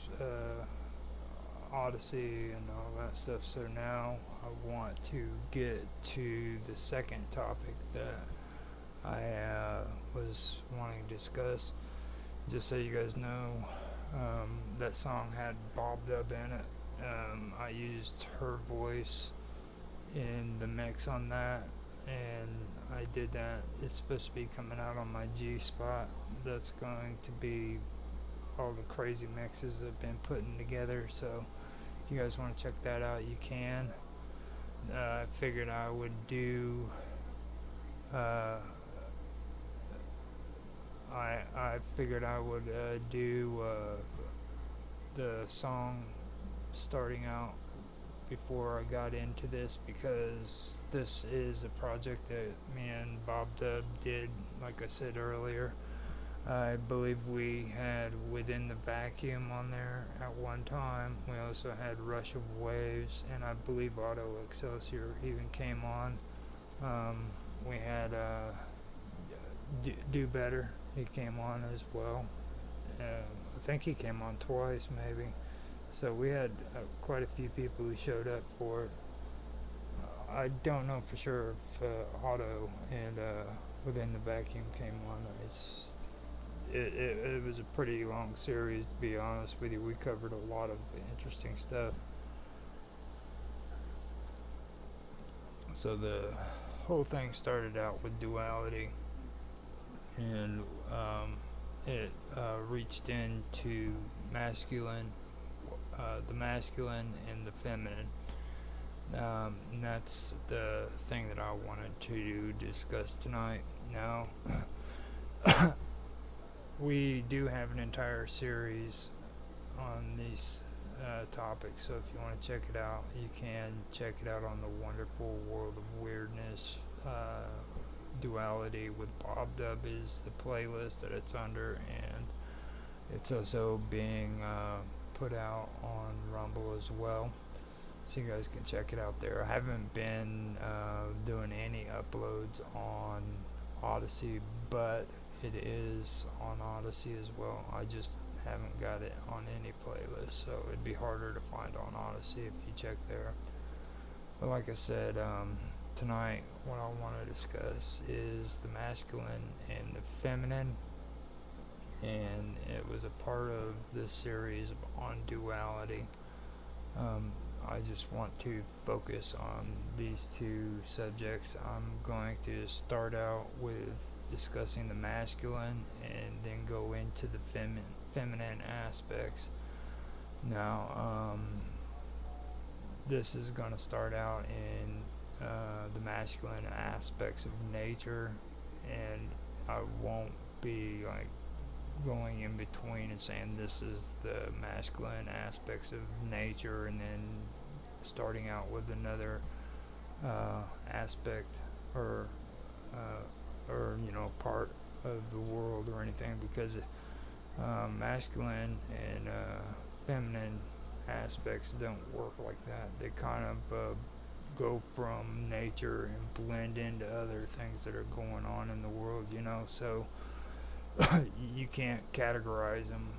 Odyssey and all that stuff. So now I want to get to the second topic that I was wanting to discuss. Just so you guys know, that song had Bob Dub in it. I used her voice in the mix on that, and I did that. It's supposed to be coming out on my G spot. That's going to be all the crazy mixes I've been putting together. So if you guys want to check that out, you can. I figured I would do I figured I would do the song starting out before I got into this, because this is a project that me and Bob Dub did, like I said earlier. I believe we had Within the Vacuum on there at one time. We also had Rush of Waves, and I believe Auto Excelsior even came on. We had Do Better, he came on as well. I think he came on twice maybe. So we had quite a few people who showed up for it. I don't know for sure if Auto and Within the Vacuum came on. It was a pretty long series, to be honest with you. We covered a lot of interesting stuff. So the whole thing started out with duality, and it reached into masculine, the masculine and the feminine. And that's the thing that I wanted to discuss tonight. Now, we do have an entire series on these topics, so if you want to check it out, you can check it out on the Wonderful World of Weirdness Duality with Bob Dub is the playlist that it's under, and it's also being put out on Rumble as well, so you guys can check it out there. I haven't been doing any uploads on Odyssey, but it is on Odyssey as well. I just haven't got it on any playlist, so it'd be harder to find on Odyssey if you check there. But like I said, tonight what I want to discuss is the masculine and the feminine, and it was a part of this series on duality. I just want to focus on these two subjects. I'm going to start out with discussing the masculine and then go into the feminine aspects. Now, this is going to start out in the masculine aspects of nature, and I won't be like going in between and saying this is the masculine aspects of nature and then starting out with another aspect or part of the world or anything, because masculine and feminine aspects don't work like that. They kind of go from nature and blend into other things that are going on in the world, so you can't categorize them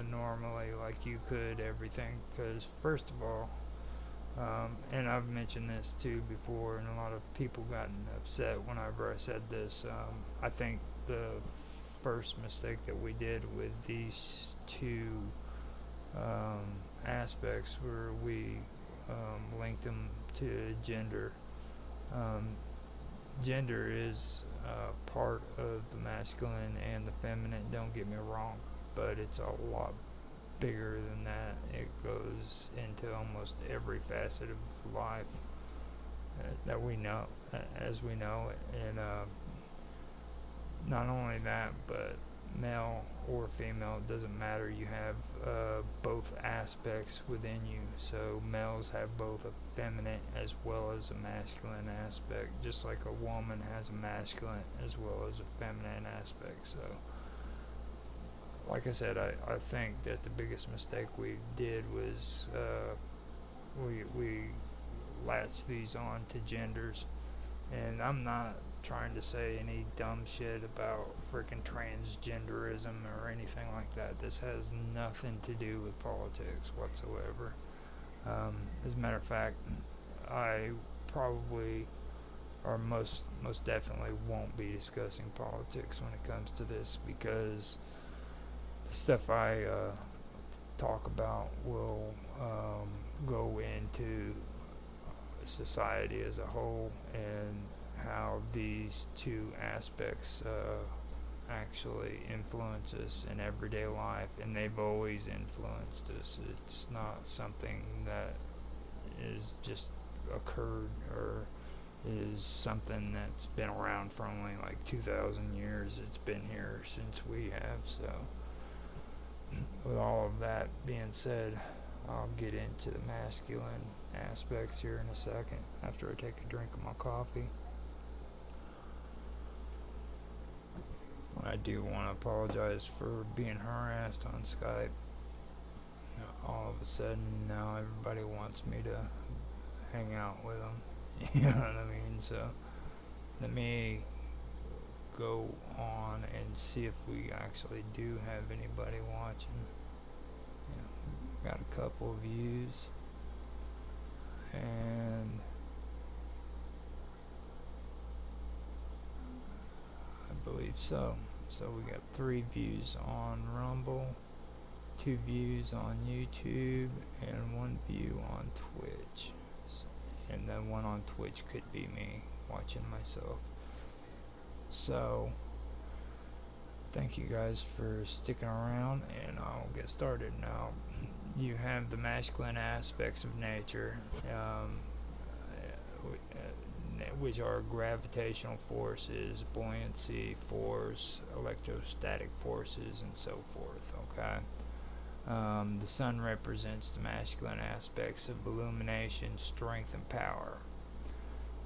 normally like you could everything, because first of all, and I've mentioned this too before, and a lot of people gotten upset whenever I said this. I think the first mistake that we did with these two aspects where we linked them to gender. Gender is part of the masculine and the feminine, don't get me wrong, but it's a lot bigger than that. It goes into almost every facet of life that we know, as we know it, and not only that, but male or female, it doesn't matter. You have both aspects within you. So males have both a feminine as well as a masculine aspect, just like a woman has a masculine as well as a feminine aspect. So like I said, I think that the biggest mistake we did was we latched these on to genders, and I'm not trying to say any dumb shit about freaking transgenderism or anything like that. This has nothing to do with politics whatsoever. As a matter of fact, I probably or most definitely won't be discussing politics when it comes to this, because the stuff I talk about will go into society as a whole and how these two aspects actually influence us in everyday life, and they've always influenced us. It's not something that is just occurred or is something that's been around for only like 2,000 years. It's been here since we have. So with all of that being said, I'll get into the masculine aspects here in a second after I take a drink of my coffee. I do want to apologize for being harassed on Skype. All of a sudden now everybody wants me to hang out with them. You know what I mean? So let me go on and see if we actually do have anybody watching. Got a couple of views, and I believe so. So we got 3 views on Rumble, 2 views on YouTube, and 1 view on Twitch. And then 1 on Twitch could be me watching myself. So thank you guys for sticking around, and I'll get started now. You have the masculine aspects of nature. which are gravitational forces, buoyancy, force, electrostatic forces, and so forth. Okay. The sun represents the masculine aspects of illumination, strength, and power.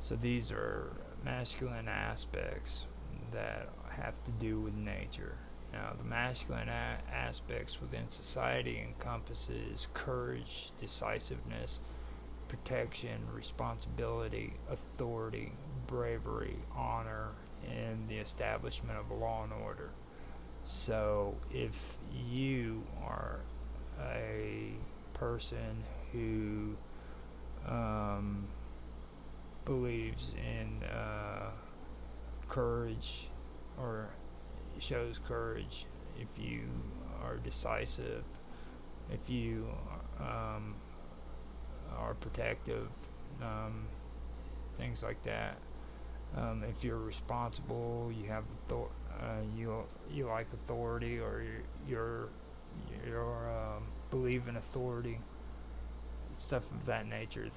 So these are masculine aspects that have to do with nature. Now, the masculine aspects within society encompasses courage, decisiveness, protection, responsibility, authority, bravery, honor, and the establishment of law and order. So, if you are a person who believes in courage or shows courage, if you are decisive, if you are protective, things like that. If you're responsible, you have you like authority, or you're believe in authority, stuff of that nature.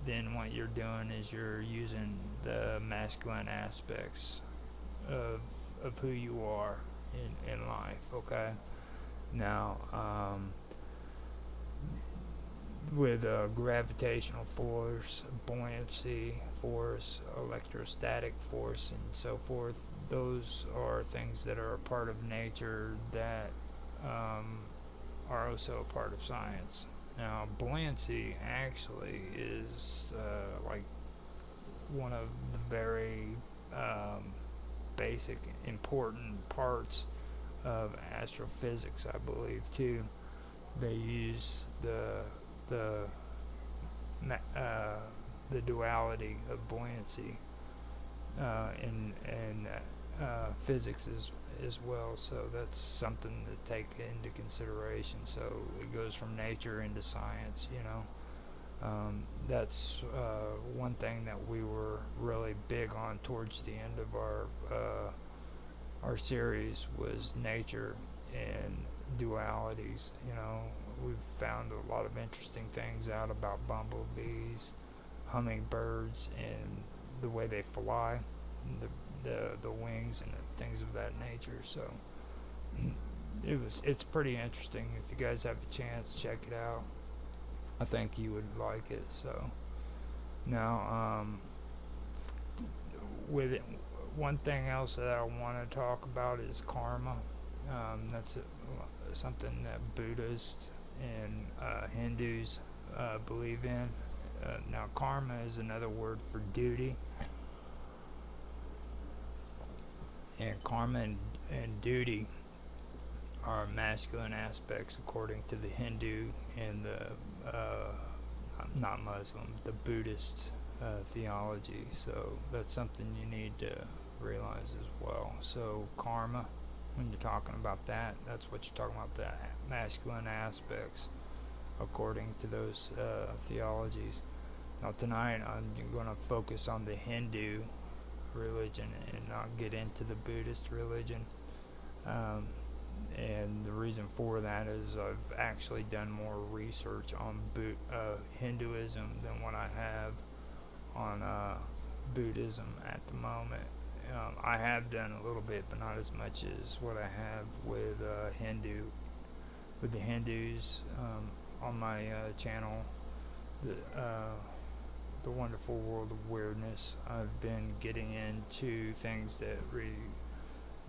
Then what you're doing is you're using the masculine aspects of who you are in life. Okay. Now, with gravitational force, buoyancy force, electrostatic force, and so forth, those are things that are a part of nature that are also a part of science. Now, buoyancy actually is like one of the very basic, important parts of astrophysics, I believe, too. They use the duality of buoyancy in physics as well. So that's something to take into consideration. So it goes from nature into science. That's one thing that we were really big on towards the end of our series was nature and dualities. We've found a lot of interesting things out about bumblebees, hummingbirds, and the way they fly, and the wings and the things of that nature. So it's pretty interesting. If you guys have a chance, check it out. I think you would like it. So now, with it, one thing else that I want to talk about is karma. That's something that Buddhists and Hindus believe in. Now, karma is another word for duty. And karma and duty are masculine aspects according to the Hindu and the not Muslim, the Buddhist theology. So that's something you need to realize as well. So karma, when you're talking about that, that's what you're talking about, the masculine aspects according to those theologies. Now tonight I'm going to focus on the Hindu religion and not get into the Buddhist religion. And the reason for that is I've actually done more research on Hinduism than what I have on Buddhism at the moment. I have done a little bit, but not as much as what I have with the Hindus on my channel, the Wonderful World of Weirdness. I've been getting into things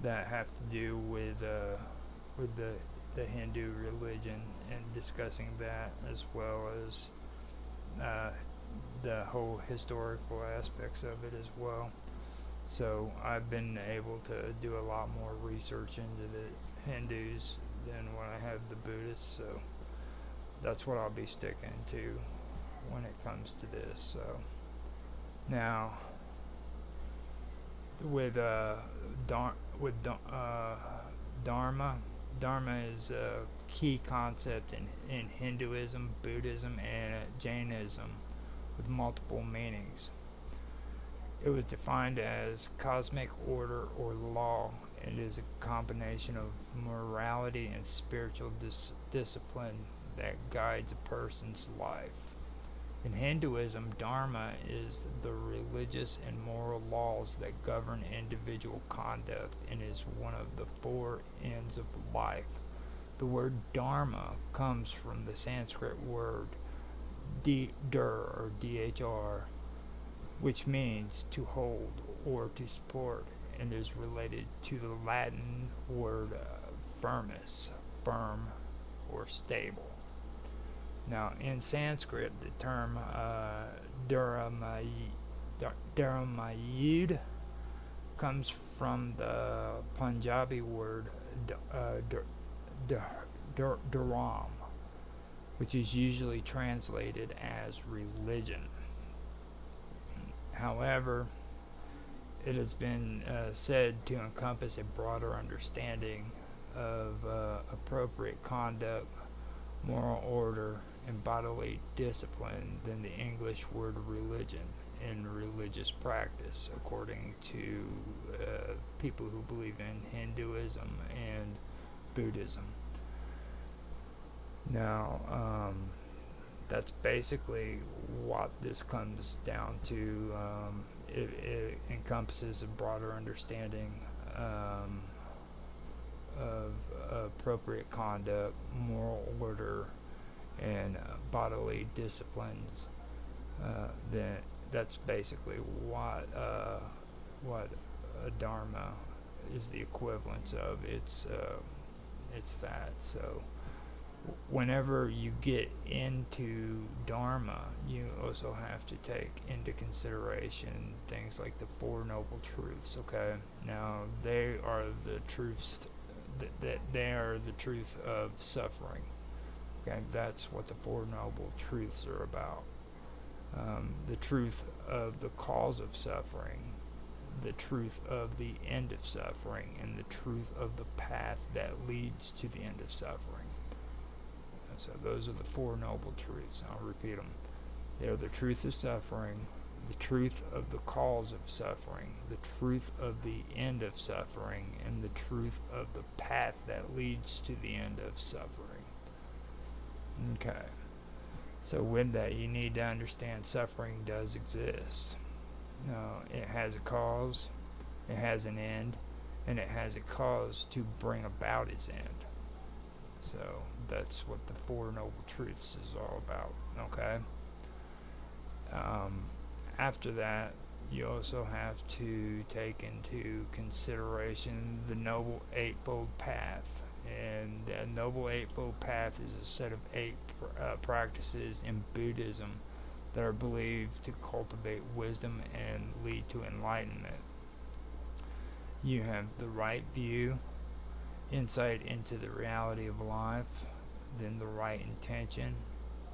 that have to do with the Hindu religion and discussing that, as well as the whole historical aspects of it as well. So I've been able to do a lot more research into the Hindus than what I have the Buddhists. So that's what I'll be sticking to when it comes to this. So now with Dharma is a key concept in Hinduism, Buddhism, and Jainism with multiple meanings. It was defined as cosmic order or law. It is a combination of morality and spiritual discipline that guides a person's life. In Hinduism, dharma is the religious and moral laws that govern individual conduct and is one of the four ends of life. The word dharma comes from the Sanskrit word dur or dhr, which means to hold or to support, and is related to the Latin word firmus, firm or stable. Now, in Sanskrit, the term dharamayid comes from the Punjabi word dharam, which is usually translated as religion. However, it has been said to encompass a broader understanding of appropriate conduct, moral order, and bodily discipline than the English word religion and religious practice, according to people who believe in Hinduism and Buddhism. Now, that's basically what this comes down to. It encompasses a broader understanding of appropriate conduct, moral order, and bodily disciplines. That's basically what a dharma is the equivalent of. It's that. So whenever you get into dharma, you also have to take into consideration things like the Four Noble Truths. Okay, now they are the truths that they are the truth of suffering. Okay, that's what the Four Noble Truths are about. The truth of the cause of suffering, the truth of the end of suffering, and the truth of the path that leads to the end of suffering. So those are the Four Noble Truths. I'll repeat them. They are the truth of suffering, the truth of the cause of suffering, the truth of the end of suffering, and the truth of the path that leads to the end of suffering. Okay. So with that, you need to understand suffering does exist. It has a cause, it has an end, and it has a cause to bring about its end. So that's what the Four Noble Truths is all about. Okay. After that, you also have to take into consideration the Noble Eightfold Path. And the Noble Eightfold Path is a set of 8 practices in Buddhism that are believed to cultivate wisdom and lead to enlightenment. You have the right view, insight into the reality of life, then the right intention,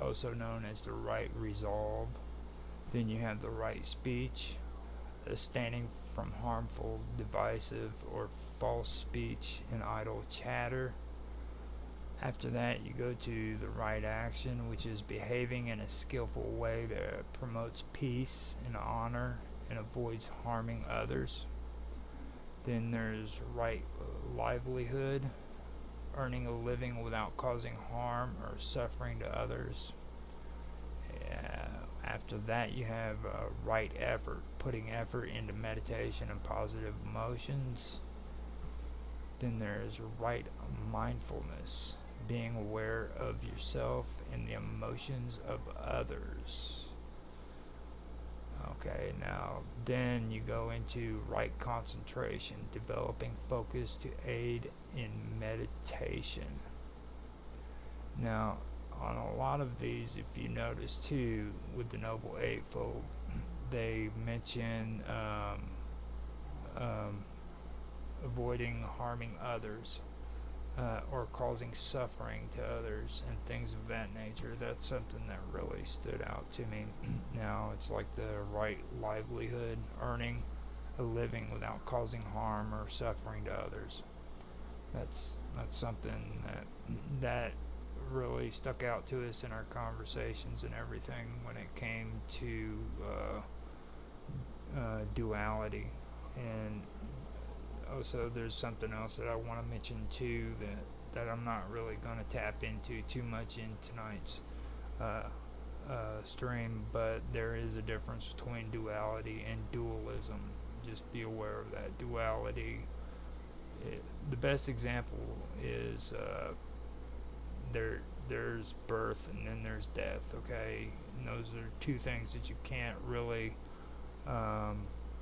also known as the right resolve. Then you have the right speech, abstaining from harmful, divisive, or false speech and idle chatter. After that, you go to the right action, which is behaving in a skillful way that promotes peace and honor and avoids harming others. Then there's right livelihood, earning a living without causing harm or suffering to others. After that, you have right effort, putting effort into meditation and positive emotions. Then there's right mindfulness, being aware of yourself and the emotions of others. Okay, now then you go into right concentration, developing focus to aid in meditation. Now, on a lot of these, if you notice too, with the Noble Eightfold, they mention avoiding harming others or causing suffering to others and things of that nature. That's something that really stood out to me. Now, it's like the right livelihood, earning a living without causing harm or suffering to others. That's something that really stuck out to us in our conversations and everything when it came to duality. And also there's something else that I want to mention too that I'm not really going to tap into too much in tonight's stream, but there is a difference between duality and dualism. Just be aware of that. Duality, the best example is there's birth and then there's death, okay? And those are two things that you can't really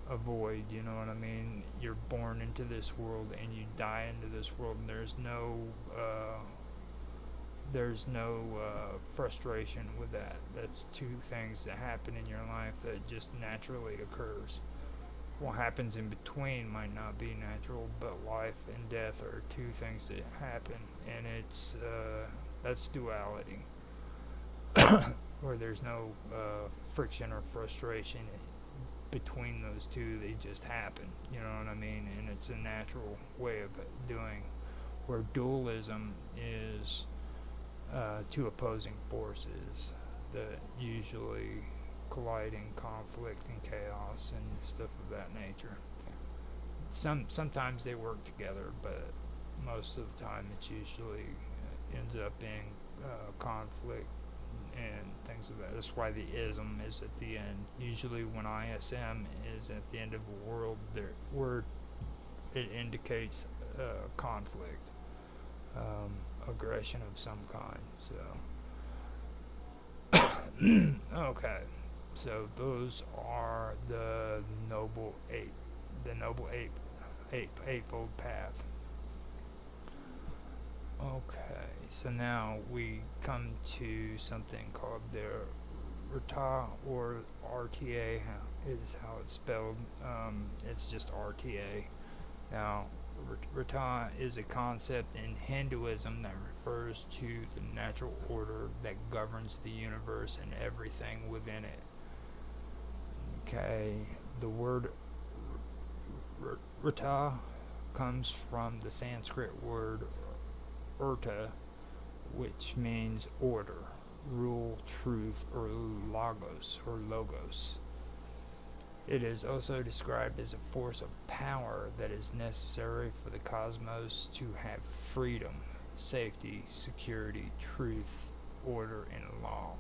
avoid, you know what I mean? You're born into this world and you die into this world, and there's no frustration with that. That's two things that happen in your life that just naturally occurs. What happens in between might not be natural, but life and death are two things that happen, and it's that's duality, where there's no friction or frustration between those two. They just happen, you know what I mean? And it's a natural way of doing. Where dualism is two opposing forces that usually collide in conflict and chaos and stuff of that nature. Sometimes they work together, but most of the time it usually ends up in conflict and things of that. That's why the ism is at the end. Usually when ISM is at the end of a world, where it indicates conflict, aggression of some kind. So okay, so those are the noble eightfold path. Okay, so now we come to something called the RTA, or RTA is how it's spelled. It's just RTA. Now, RTA is a concept in Hinduism that refers to the natural order that governs the universe and everything within it. Okay, the word RTA comes from the Sanskrit word urta, which means order, rule, truth, or logos. It is also described as a force of power that is necessary for the cosmos to have freedom, safety, security, truth, order, and law.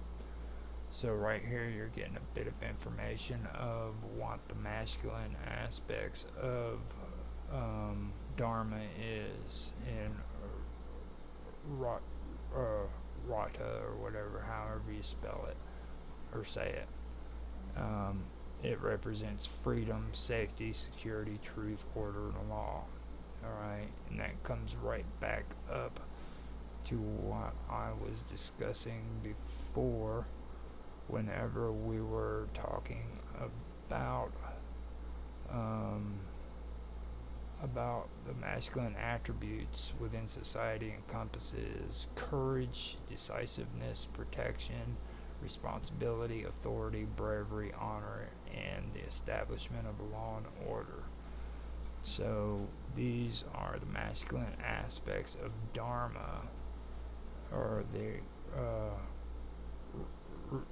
So right here you're getting a bit of information of what the masculine aspects of Dharma is in Rata, or whatever, however you spell it or say it. It represents freedom, safety, security, truth, order, and law. Alright, and that comes right back up to what I was discussing before whenever we were talking about the masculine attributes within society encompasses courage, decisiveness, protection, responsibility, authority, bravery, honor, and the establishment of law and order. So these are the masculine aspects of Dharma, or the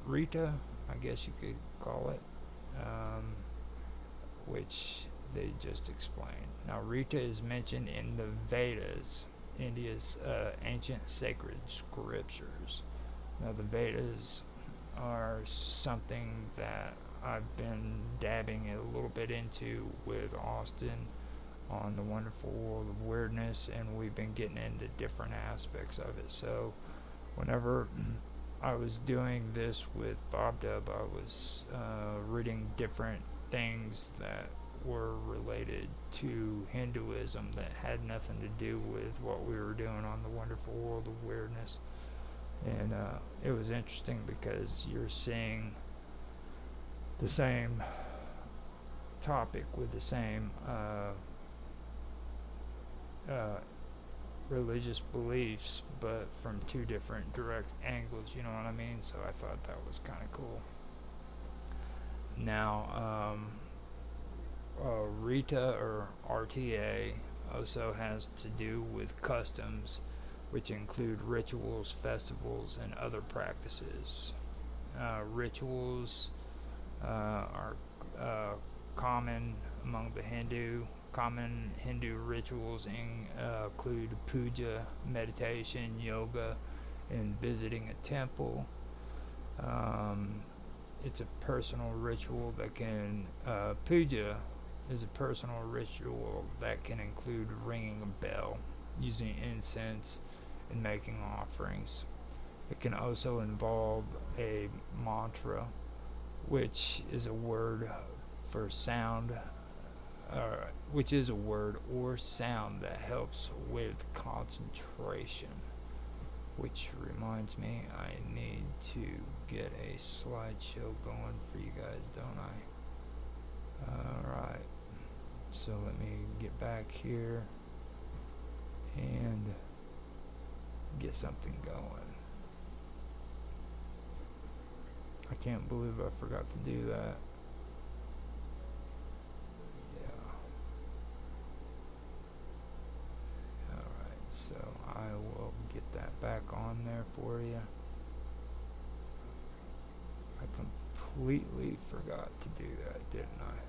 Rita, I guess you could call it, which they just explained. Now, Rita is mentioned in the Vedas, India's ancient sacred scriptures. Now, the Vedas are something that I've been dabbing a little bit into with Austin on the Wonderful World of Weirdness, and we've been getting into different aspects of it. So whenever I was doing this with Bob Dub, I was reading different things that were related to Hinduism that had nothing to do with what we were doing on the Wonderful World of Weirdness. And it was interesting because you're seeing the same topic with the same religious beliefs, but from two different direct angles, you know what I mean? So I thought that was kind of cool. Now, Rita, or RTA, also has to do with customs, which include rituals, festivals, and other practices. Rituals are common among the Hindu. Common Hindu rituals include puja, meditation, yoga, and visiting a temple. It's a personal ritual that can, puja is a personal ritual that can include ringing a bell, using incense, and making offerings. It can also involve a mantra, which is a word for sound, which is a word or sound that helps with concentration. Which reminds me, I need to get a slideshow going for you guys, don't I? Alright, so let me get back here and get something going. I can't believe I forgot to do that. Yeah. Alright, so I will get that back on there for you. I completely forgot to do that, didn't I?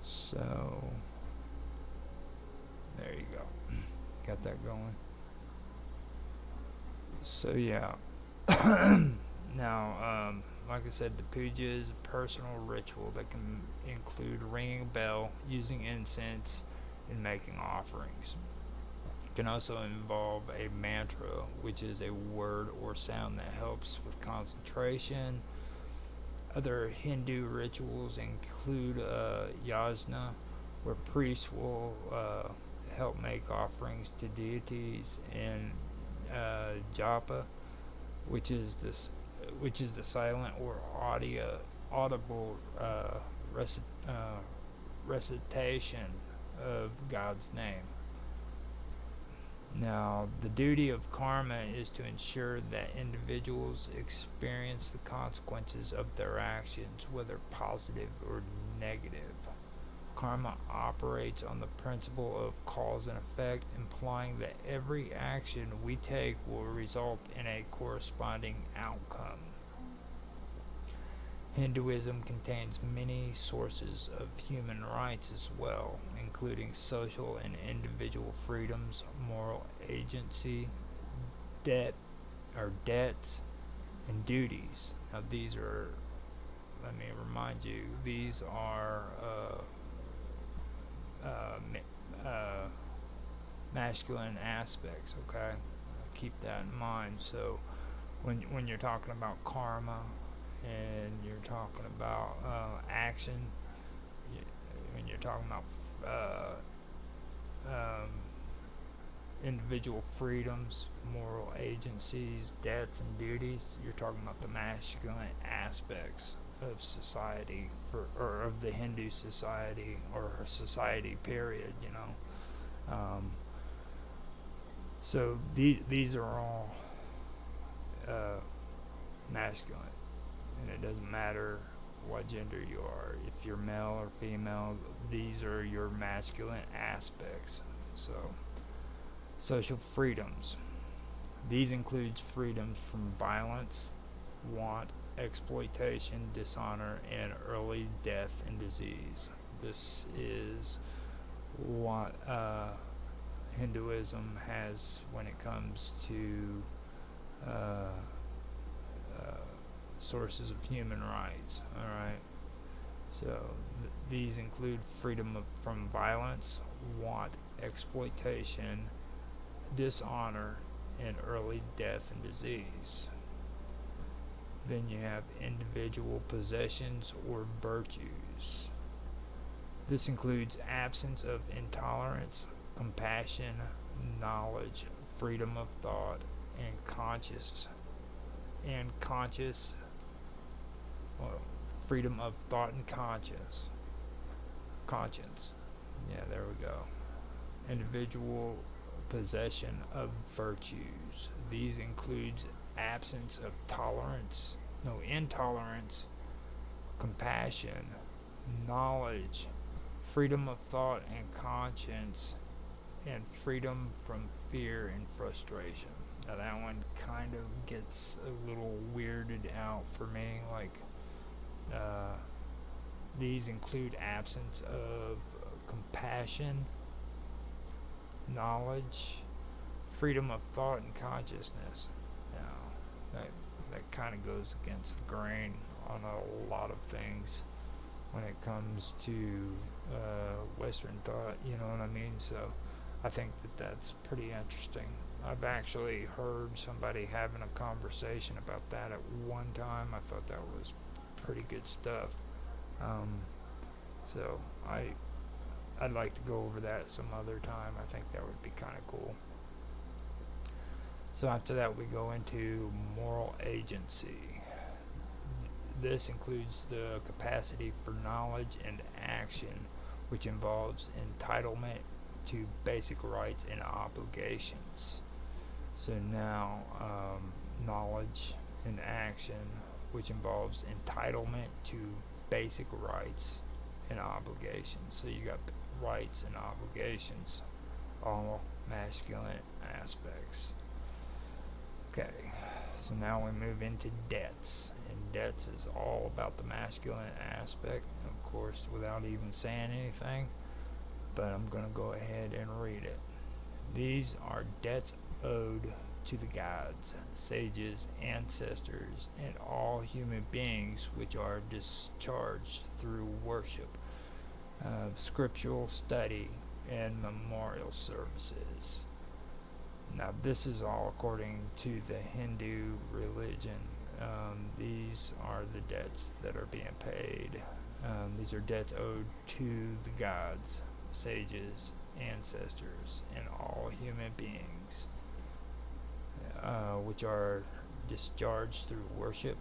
So, there you go. Got that going. So, yeah. Now, like I said, the puja is a personal ritual that can include ringing a bell, using incense, and making offerings. It can also involve a mantra, which is a word or sound that helps with concentration. Other Hindu rituals include yajna, where priests will help make offerings to deities, and japa, which is the silent or audible recitation of God's name. Now, the duty of karma is to ensure that individuals experience the consequences of their actions, whether positive or negative. Karma operates on the principle of cause and effect, implying that every action we take will result in a corresponding outcome. Hinduism contains many sources of human rights as well, including social and individual freedoms, moral agency, debts, and duties. Now, these are, let me remind you, these are masculine aspects. Okay, keep that in mind. So, when you're talking about karma, and you're talking about action, when you're talking about individual freedoms, moral agencies, debts, and duties, you're talking about the masculine aspects of society, or of the Hindu society, or society period, so these are all masculine. And it doesn't matter what gender you are. If you're male or female, these are your masculine aspects. So, social freedoms. These include freedoms from violence, want, exploitation, dishonor, and early death and disease. This is what Hinduism has when it comes to sources of human rights. Alright, so these include freedom from violence, want, exploitation, dishonor, and early death and disease. Then you have individual possessions or virtues. This includes absence of intolerance, compassion, knowledge, freedom of thought, and freedom of thought and conscience. Yeah, there we go. Individual possession of virtues. These includes absence of intolerance, compassion, knowledge, freedom of thought and conscience, and freedom from fear and frustration. Now that one kind of gets a little weirded out for me. Like, these include absence of compassion, knowledge, freedom of thought and consciousness. Now, that that kind of goes against the grain on a lot of things when it comes to Western thought. You know what I mean? So I think that that's pretty interesting. I've actually heard somebody having a conversation about that at one time. I thought that was pretty good stuff. Um, so I'd like to go over that some other time. I think that would be kind of cool. So after that, we go into moral agency. This includes the capacity for knowledge and action, which involves entitlement to basic rights and obligations. So now, knowledge and action, which involves entitlement to basic rights and obligations. So you got rights and obligations, all masculine aspects. Okay, so now we move into debts. And debts is all about the masculine aspect, of course, without even saying anything. But I'm going to go ahead and read it. These are debts owed to the gods, sages, ancestors, and all human beings which are discharged through worship, scriptural study, and memorial services. Now, this is all according to the Hindu religion. These are the debts that are being paid. These are debts owed to the gods, sages, ancestors, and all human beings, which are discharged through worship,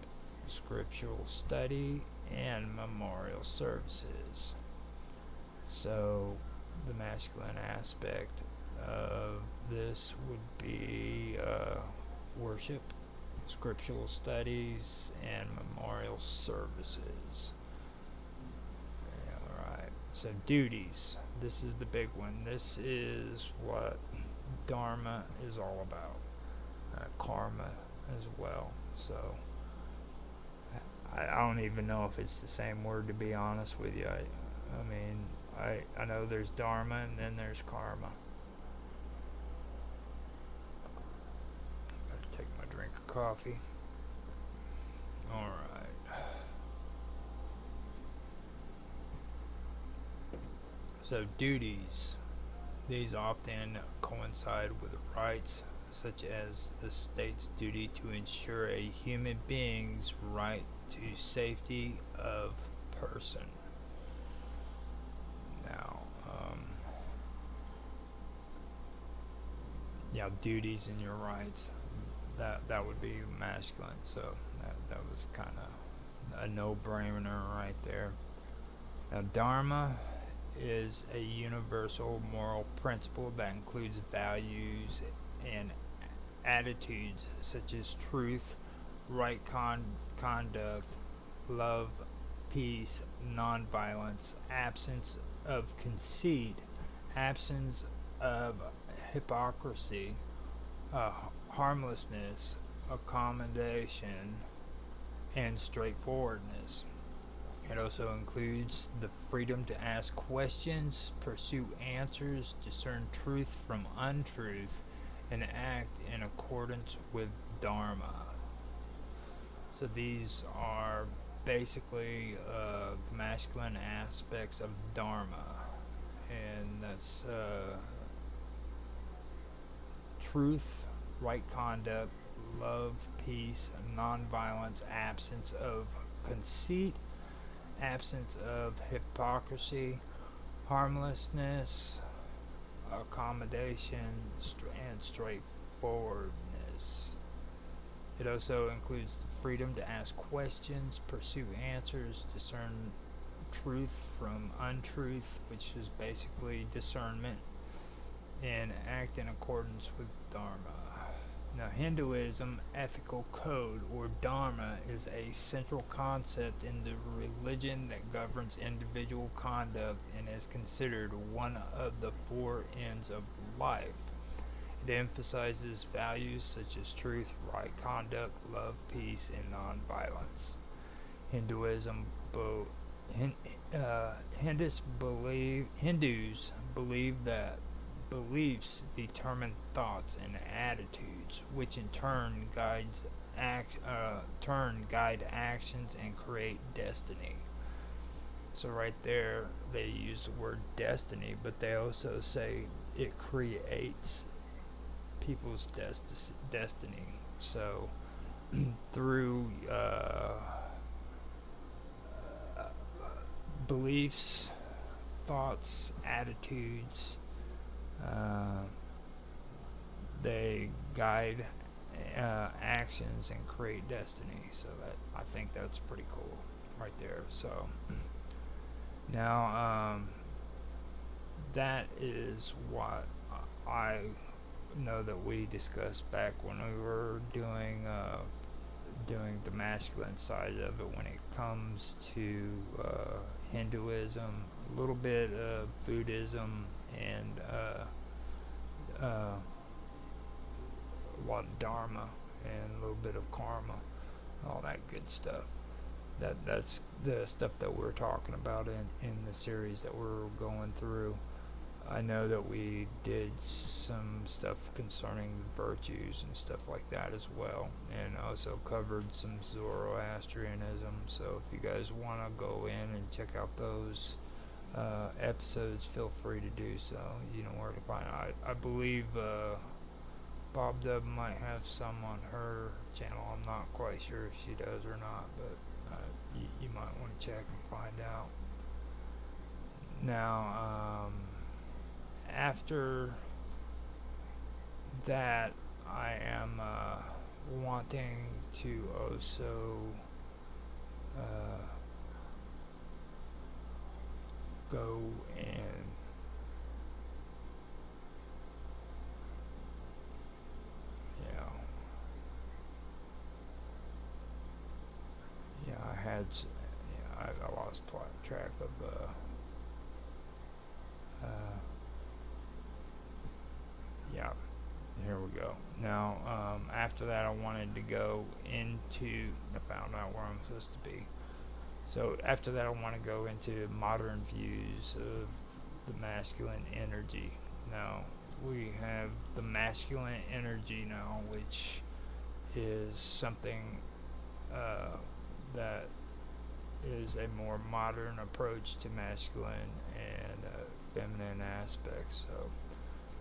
scriptural study, and memorial services. So, the masculine aspect of this would be worship, scriptural studies, and memorial services. Alright, so duties. This is the big one. This is what Dharma is all about. Karma as well. So, I don't even know if it's the same word, to be honest with you. I mean, I know there's Dharma and then there's karma. Gotta take my drink of coffee. Alright. So, duties. These often coincide with rights, such as the state's duty to ensure a human being's right to safety of person. Now, duties and your rights, that would be masculine, so that was kind of a no-brainer right there. Now, Dharma is a universal moral principle that includes values and attitudes such as truth, right conduct, love, peace, nonviolence, absence of conceit, absence of hypocrisy, harmlessness, accommodation, and straightforwardness. It also includes the freedom to ask questions, pursue answers, discern truth from untruth, and act in accordance with Dharma. So these are basically the masculine aspects of Dharma, and that's truth, right conduct, love, peace, nonviolence, absence of conceit, absence of hypocrisy, harmlessness, accommodation, and straightforwardness. It also includes the freedom to ask questions, pursue answers, discern truth from untruth, which is basically discernment, and act in accordance with Dharma. Now, Hinduism ethical code, or Dharma, is a central concept in the religion that governs individual conduct and is considered one of the four ends of life. It emphasizes values such as truth, right conduct, love, peace, and nonviolence. Hindus believe that beliefs determine thoughts and attitudes, which in turn guides turn guide actions and create destiny. So right there, they use the word destiny, but they also say it creates people's destiny. So through beliefs, thoughts, attitudes, uh, they guide actions and create destiny. So that, I think that's pretty cool right there. So now that is what I know that we discussed back when we were doing the masculine side of it when it comes to Hinduism, a little bit of Buddhism, and a lot of Dharma and a little bit of karma, all that good stuff. That's the stuff that we're talking about in the series that we're going through. I know that we did some stuff concerning virtues and stuff like that as well, and also covered some Zoroastrianism. So if you guys want to go in and check out those episodes, feel free to do so. You know where to find it. I believe Bob Dub might have some on her channel. I'm not quite sure if she does or not, but you might want to check and find out. Now, after that, I am wanting to also go and I had I lost track of here we go. Now after that, I wanted to go into, I found out where I'm supposed to be. So after that, I want to go into modern views of the masculine energy. Now we have the masculine energy now, which is something that is a more modern approach to masculine and feminine aspects. So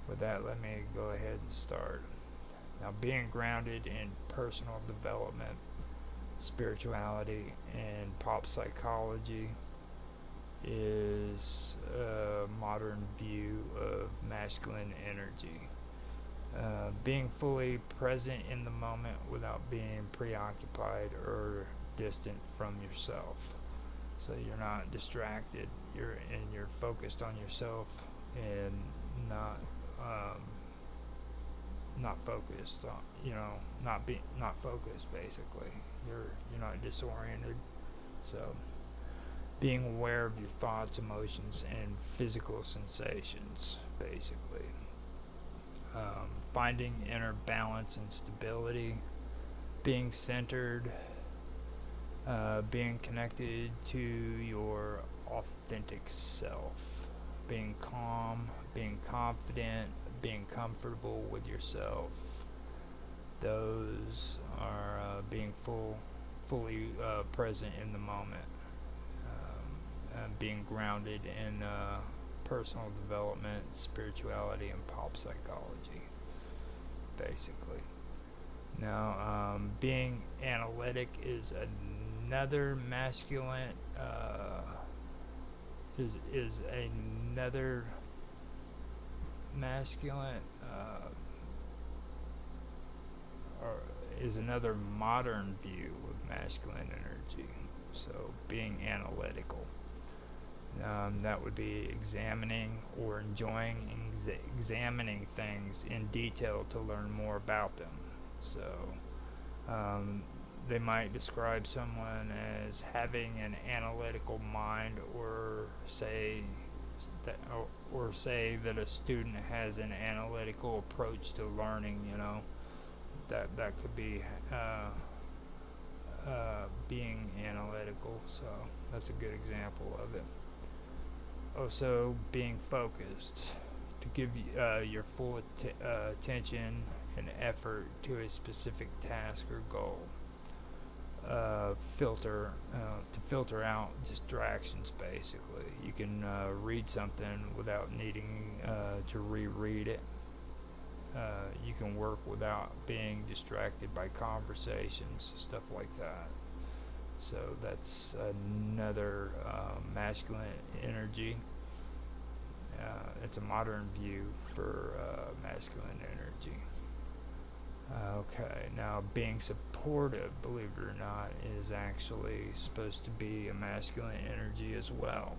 with that, let me go ahead and start. Now, being grounded in personal development, spirituality, and pop psychology is a modern view of masculine energy. Being fully present in the moment without being preoccupied or distant from yourself. So you're not distracted, you're focused on yourself and not focused on, not focused basically. You're not disoriented. So being aware of your thoughts, emotions, and physical sensations basically. Finding inner balance and stability, being centered, being connected to your authentic self, being calm, being confident, being comfortable with yourself. Those are being fully present in the moment, being grounded in personal development, spirituality, and pop psychology, basically. Now, being analytic is another masculine, is another masculine, or is another modern view of masculine energy. So, being analytical. That would be examining or enjoying examining things in detail to learn more about them. So they might describe someone as having an analytical mind, or say that a student has an analytical approach to learning. That could be being analytical. So that's a good example of it. Also, being focused. To give your full attention and effort to a specific task or goal. To filter out distractions. Basically, you can read something without needing to reread it. You can work without being distracted by conversations, stuff like that. So that's another masculine energy. It's a modern view for masculine energy. Okay, now being supportive, believe it or not, is actually supposed to be a masculine energy as well.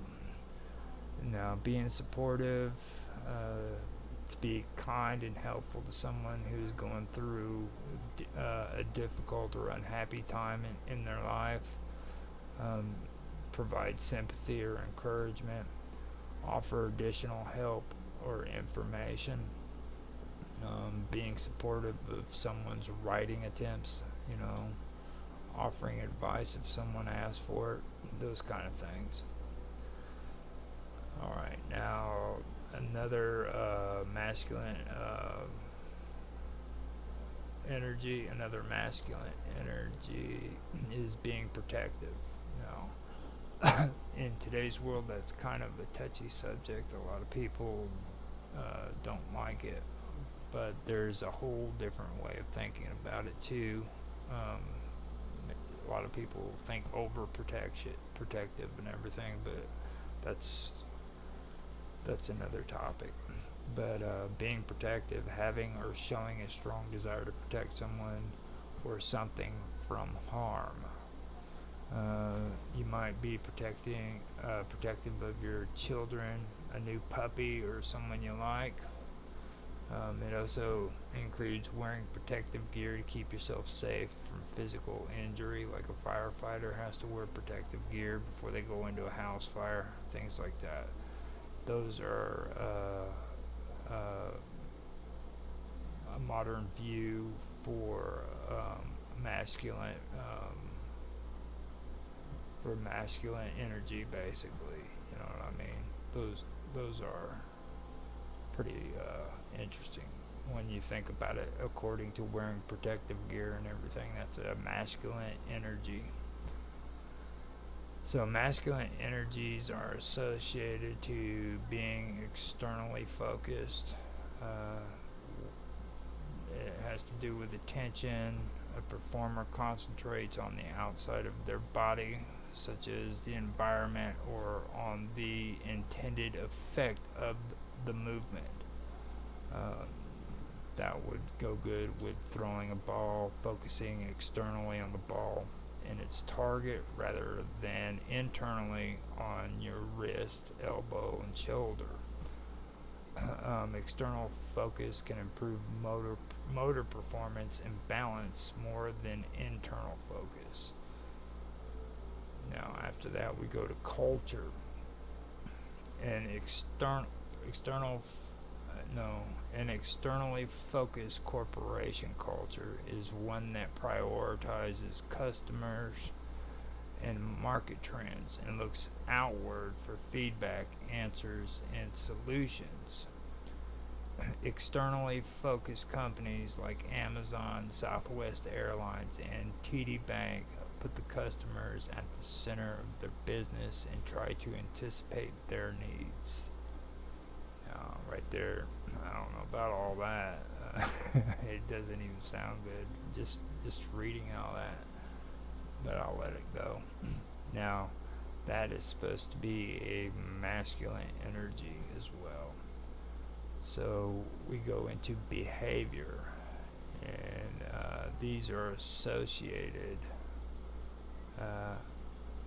Now, being supportive, to be kind and helpful to someone who's going through a difficult or unhappy time in their life, provide sympathy or encouragement, offer additional help or information. Being supportive of someone's writing attempts, offering advice if someone asks for it, those kind of things. Alright, now another masculine energy is being protective. Now, in today's world, that's kind of a touchy subject. A lot of people don't like it. But there's a whole different way of thinking about it too. A lot of people think protective and everything, but that's another topic. But being protective, having or showing a strong desire to protect someone or something from harm. You might be protective of your children, a new puppy, or someone you like. It also includes wearing protective gear to keep yourself safe from physical injury, like a firefighter has to wear protective gear before they go into a house fire, things like that. Those are a modern view for masculine energy, basically. You know what I mean? Those are pretty interesting when you think about it. According to wearing protective gear and everything, that's a masculine energy. So masculine energies are associated to being externally focused. It has to do with attention. A performer concentrates on the outside of their body, such as the environment, or on the intended effect of the movement. That would go good with throwing a ball, focusing externally on the ball and its target rather than internally on your wrist, elbow, and shoulder. External focus can improve motor performance and balance more than internal focus. Now, after that, we go to culture. An externally focused corporation culture is one that prioritizes customers and market trends and looks outward for feedback, answers, and solutions. Externally focused companies like Amazon, Southwest Airlines, and TD Bank put the customers at the center of their business and try to anticipate their needs. Right there, I don't know about all that. It doesn't even sound good. Just reading all that, but I'll let it go. Now, that is supposed to be a masculine energy as well. So we go into behavior, and these are associated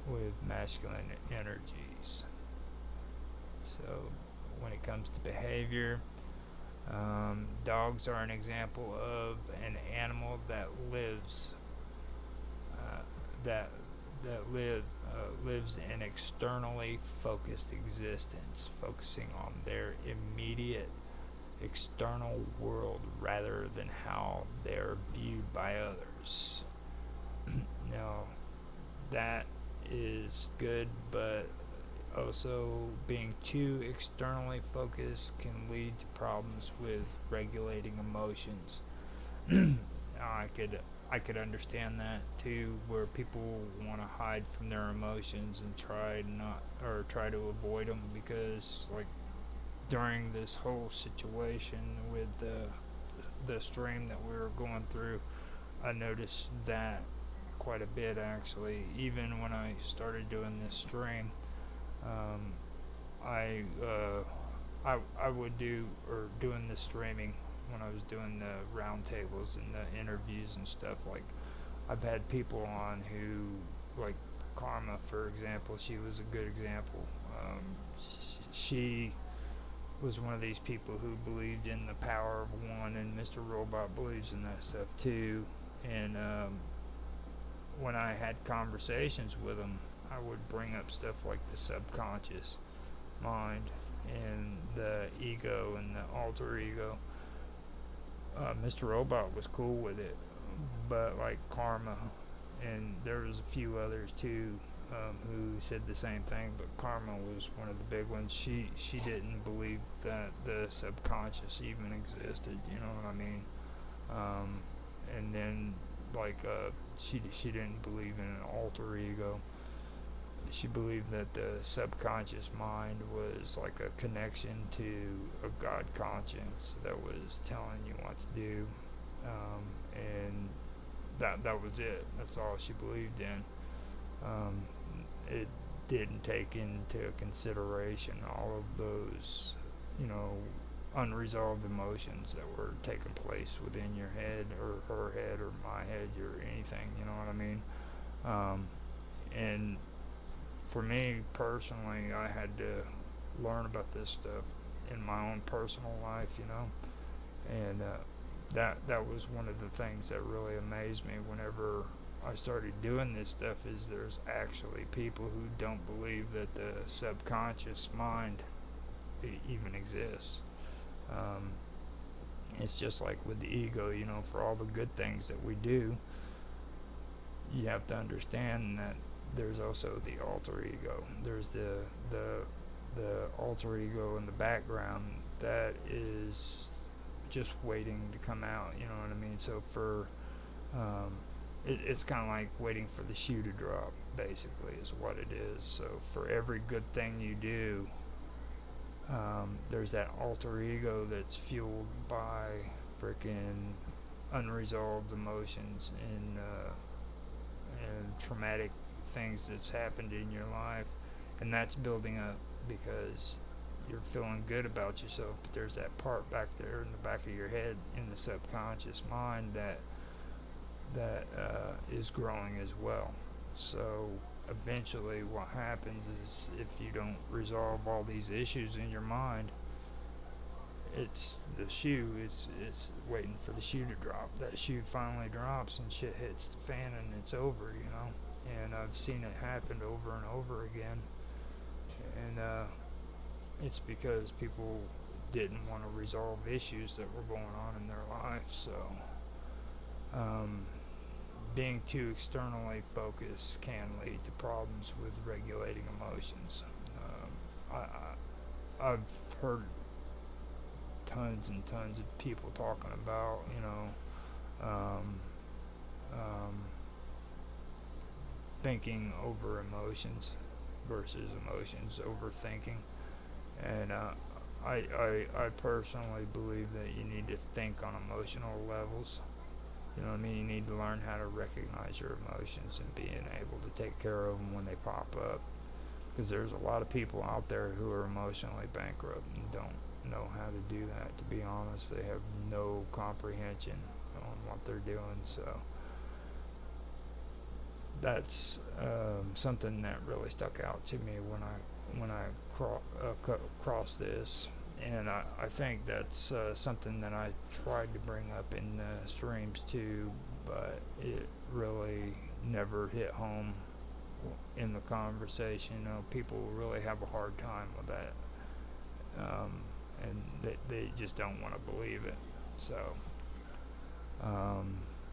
with masculine energies. So when it comes to behavior, dogs are an example of an animal that lives lives an externally focused existence, focusing on their immediate external world rather than how they're viewed by others. Now, that is good, but also being too externally focused can lead to problems with regulating emotions. I could I could understand that too, where people want to hide from their emotions and try to avoid them, because like during this whole situation with the stream that we were going through, I noticed that quite a bit actually. Even when I started doing this stream, um, I I would do or doing the streaming when I was doing the roundtables and the interviews and stuff. Like I've had people on who, like Karma, for example. She was a good example. She was one of these people who believed in the power of one, and Mr. Robot believes in that stuff too. And when I had conversations with him, I would bring up stuff like the subconscious mind and the ego and the alter ego. Mr. Robot was cool with it, but like Karma, and there was a few others too, who said the same thing. But Karma was one of the big ones. She didn't believe that the subconscious even existed. You know what I mean? And then like she didn't believe in an alter ego. She believed that the subconscious mind was like a connection to a God conscience that was telling you what to do, and that was it. That's all she believed in. It didn't take into consideration all of those, you know, unresolved emotions that were taking place within your head or her head or my head or anything. You know what I mean? And for me personally, I had to learn about this stuff in my own personal life, you know, and that was one of the things that really amazed me whenever I started doing this stuff. Is there's actually people who don't believe that the subconscious mind even exists. It's just like with the ego, you know, for all the good things that we do, you have to understand that there's also the alter ego. There's the alter ego in the background that is just waiting to come out. You know what I mean? So for it's kind of like waiting for the shoe to drop. Basically, is what it is. So for every good thing you do, there's that alter ego that's fueled by freaking unresolved emotions and traumatic things that's happened in your life, and that's building up because you're feeling good about yourself, but there's that part back there in the back of your head in the subconscious mind that is growing as well. So eventually what happens is, if you don't resolve all these issues in your mind, it's the shoe, it's waiting for the shoe to drop. That shoe finally drops and shit hits the fan and it's over, you know. And I've seen it happen over and over again, and it's because people didn't want to resolve issues that were going on in their life. So being too externally focused can lead to problems with regulating emotions. I've heard tons and tons of people talking about, you know, thinking over emotions versus emotions over thinking. And I personally believe that you need to think on emotional levels. You know what I mean? You need to learn how to recognize your emotions and being able to take care of them when they pop up. Because there's a lot of people out there who are emotionally bankrupt and don't know how to do that. To be honest, they have no comprehension on what they're doing. So that's something that really stuck out to me when I crossed this. And I think that's something that I tried to bring up in the streams too, but it really never hit home in the conversation. You know, people really have a hard time with that, and they just don't want to believe it. So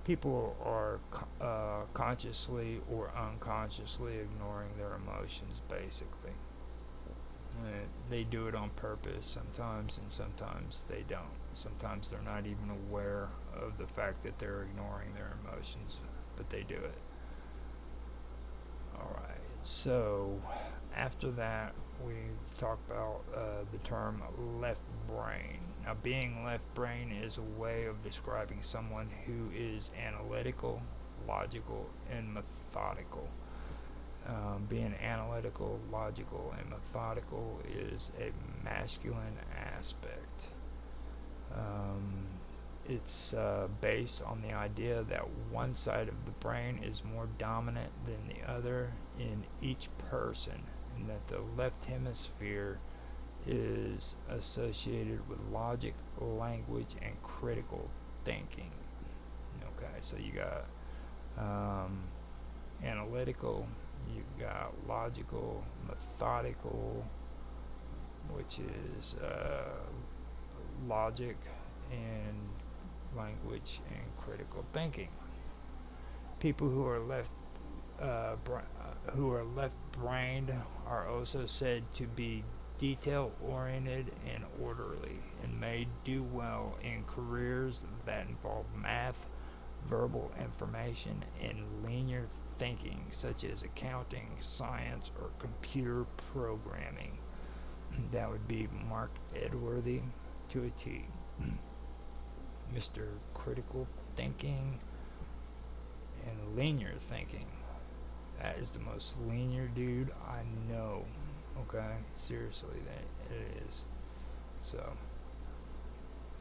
people are consciously or unconsciously ignoring their emotions, basically. They do it on purpose sometimes, and sometimes they don't. Sometimes they're not even aware of the fact that they're ignoring their emotions, but they do it. Alright, so after that, we talk about the term left brain. Now, being left brain is a way of describing someone who is analytical, logical, and methodical. Being analytical, logical, and methodical is a masculine aspect. It's based on the idea that one side of the brain is more dominant than the other in each person, and that the left hemisphere is associated with logic, language, and critical thinking. Okay, so you got analytical, you got logical, methodical, which is logic and language and critical thinking. People who are left-brained are also said to be detail-oriented and orderly, and may do well in careers that involve math, verbal information, and linear thinking, such as accounting, science, or computer programming. That would be Mark Edworthy to a T. Mr. Critical Thinking and Linear Thinking. That is the most linear dude I know. Okay? Seriously, that it is. So,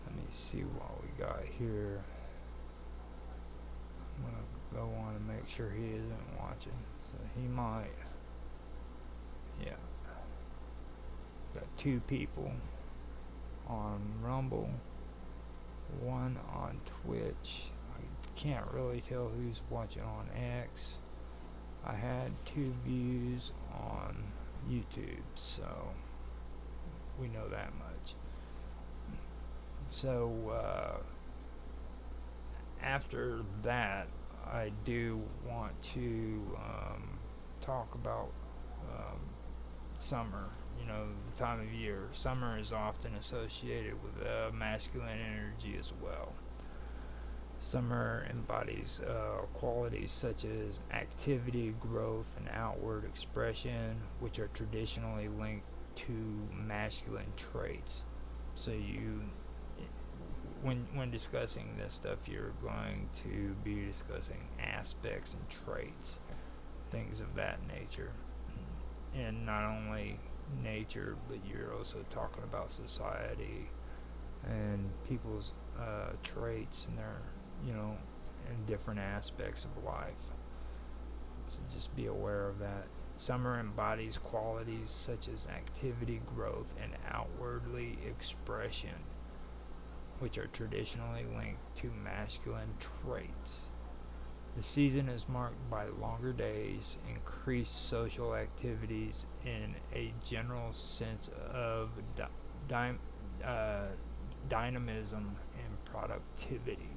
let me see what we got here. I'm going to go on and make sure he isn't watching. So, he might. Yeah. Got 2 people on Rumble, 1 on Twitch. I can't really tell who's watching on X. I had 2 views on YouTube, so we know that much. So after that, I do want to talk about summer. You know, the time of year. Summer is often associated with masculine energy as well. Summer embodies qualities such as activity, growth, and outward expression, which are traditionally linked to masculine traits. So when discussing this stuff, you're going to be discussing aspects and traits, things of that nature, and not only nature, but you're also talking about society and people's traits and their, and different aspects of life. So just be aware of that. Summer embodies qualities such as activity, growth, and outwardly expression, which are traditionally linked to masculine traits. The season is marked by longer days, increased social activities, and a general sense of dynamism and productivity.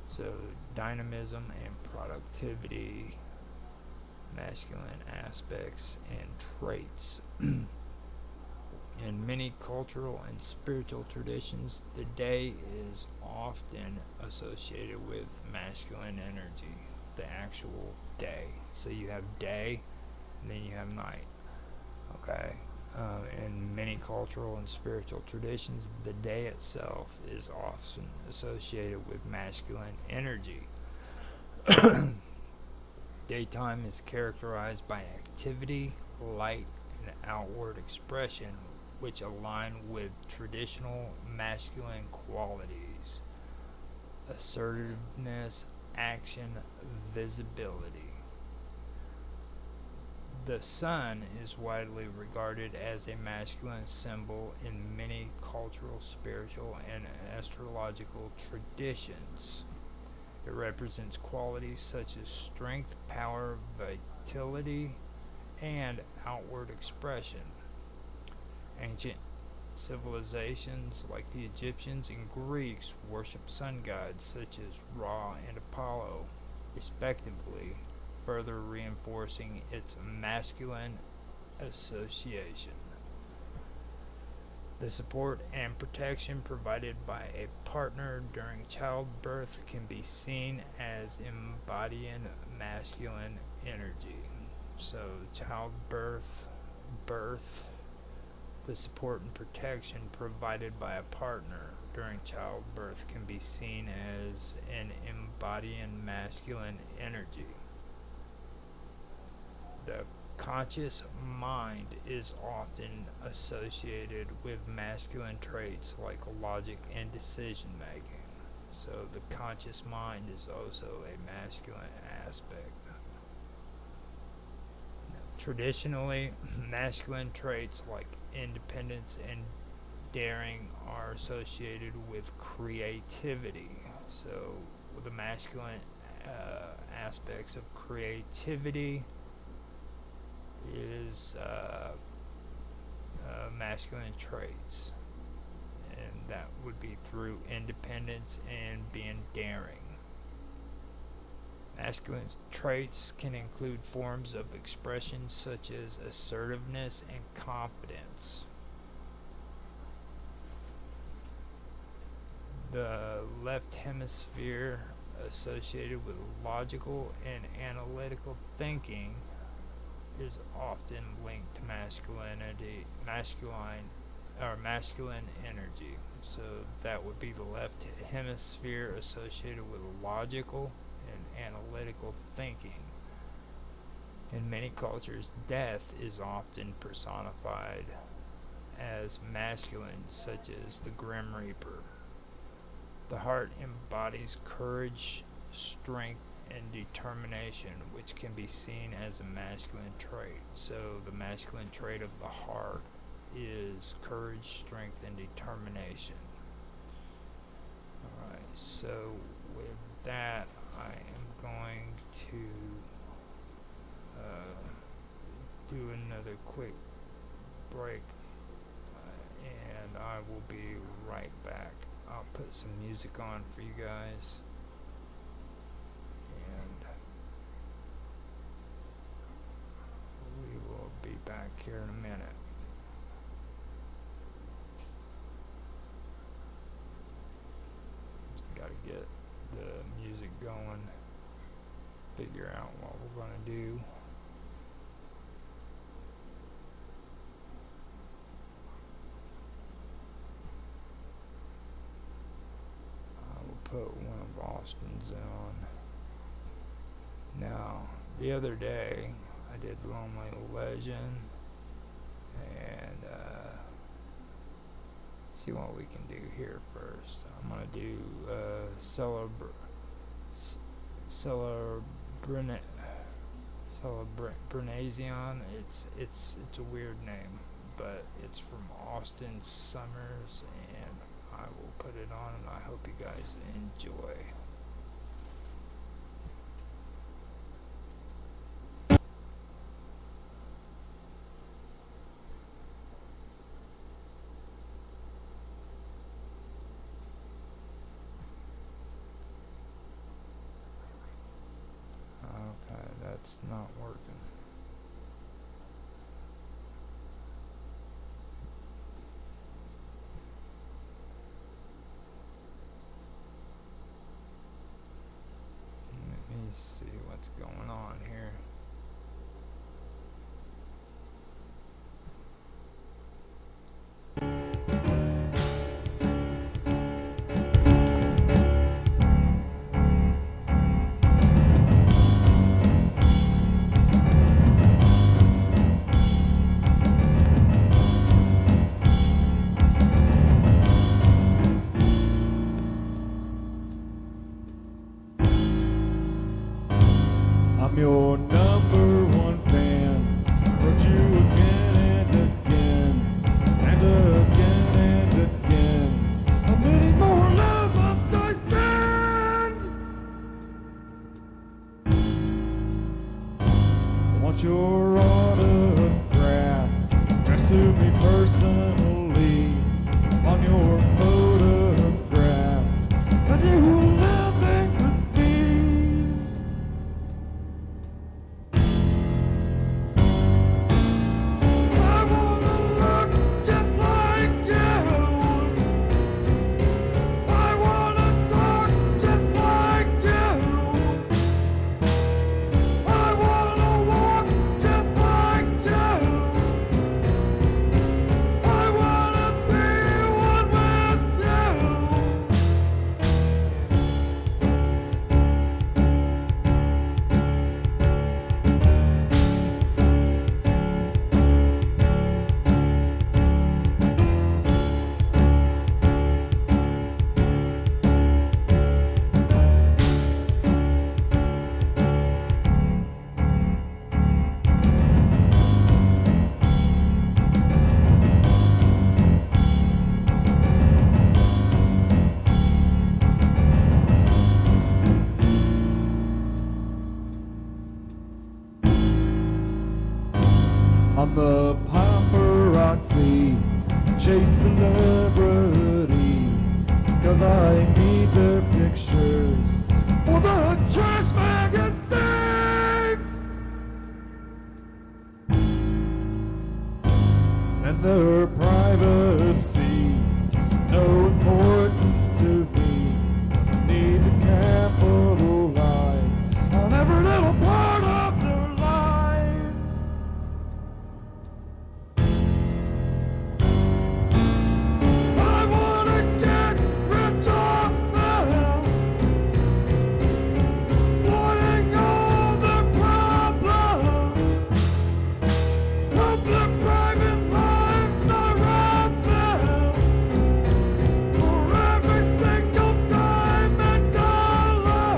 So, dynamism and productivity, masculine aspects and traits. In many cultural and spiritual traditions, the day is often associated with masculine energy, the actual day. So you have day, and then you have night. Okay? In many cultural and spiritual traditions, the day itself is often associated with masculine energy. Daytime is characterized by activity, light, and outward expression, which align with traditional masculine qualities: assertiveness, action, visibility. The sun is widely regarded as a masculine symbol in many cultural, spiritual, and astrological traditions. It represents qualities such as strength, power, vitality, and outward expression. Ancient civilizations like the Egyptians and Greeks worshiped sun gods such as Ra and Apollo, respectively, further reinforcing its masculine association. The support and protection provided by a partner during childbirth can be seen as embodying masculine energy. So, childbirth, birth, the support and protection provided by a partner during childbirth can be seen as an embodying masculine energy. The conscious mind is often associated with masculine traits like logic and decision making. So the conscious mind is also a masculine aspect. Traditionally, masculine traits like independence and daring are associated with creativity. So the masculine aspects of creativity is masculine traits, and that would be through independence and being daring. Masculine traits can include forms of expression such as assertiveness and confidence. The left hemisphere associated with logical and analytical thinking is often linked to masculine energy. So that would be the left hemisphere associated with logical and analytical thinking. In many cultures, death is often personified as masculine, such as the Grim Reaper. The heart embodies courage, strength, and determination, which can be seen as a masculine trait. So the masculine trait of the heart is courage, strength, and determination. Alright, so with that, I am going to do another quick break, and I will be right back. I'll put some music on for you guys, and we will be back here in a minute. Just gotta get the music going, figure out what we're gonna do. Put one of Austin's on. Now, the other day, I did Lonely Legend, and see what we can do here first. I'm gonna do Celebrazion. It's a weird name, but it's from Austin Summers, and I will put it on, and I hope you guys enjoy. Okay, that's not working. Let me see what's going on here. I'm your number one fan. Wrote you again and again. How many more lives must I send? I want your autograph, addressed to me personally, on your photograph. I do living with me. I wanna look just like you. on the paparazzi, chase celebrities, 'cause I need their pictures for the trash magazines. And their privacy is no importance to me. I need to capitalize on every little part of their lives. I wanna get rich off them, exploiting all their problems. Hope their private lives are around them for every single dime and dollar.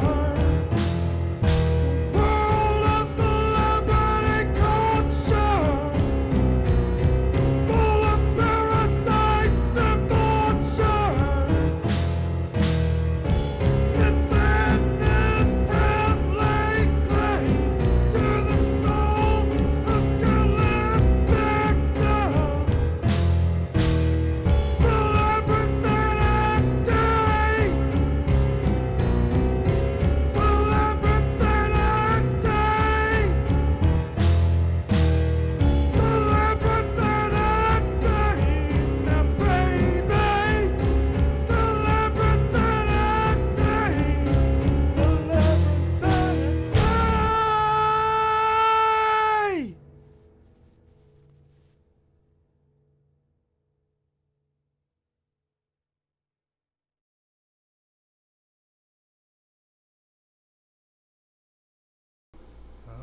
World of celebrity culture is full of parasites and vultures. Its madness has laid claim to the souls of countless victims. Celebrity,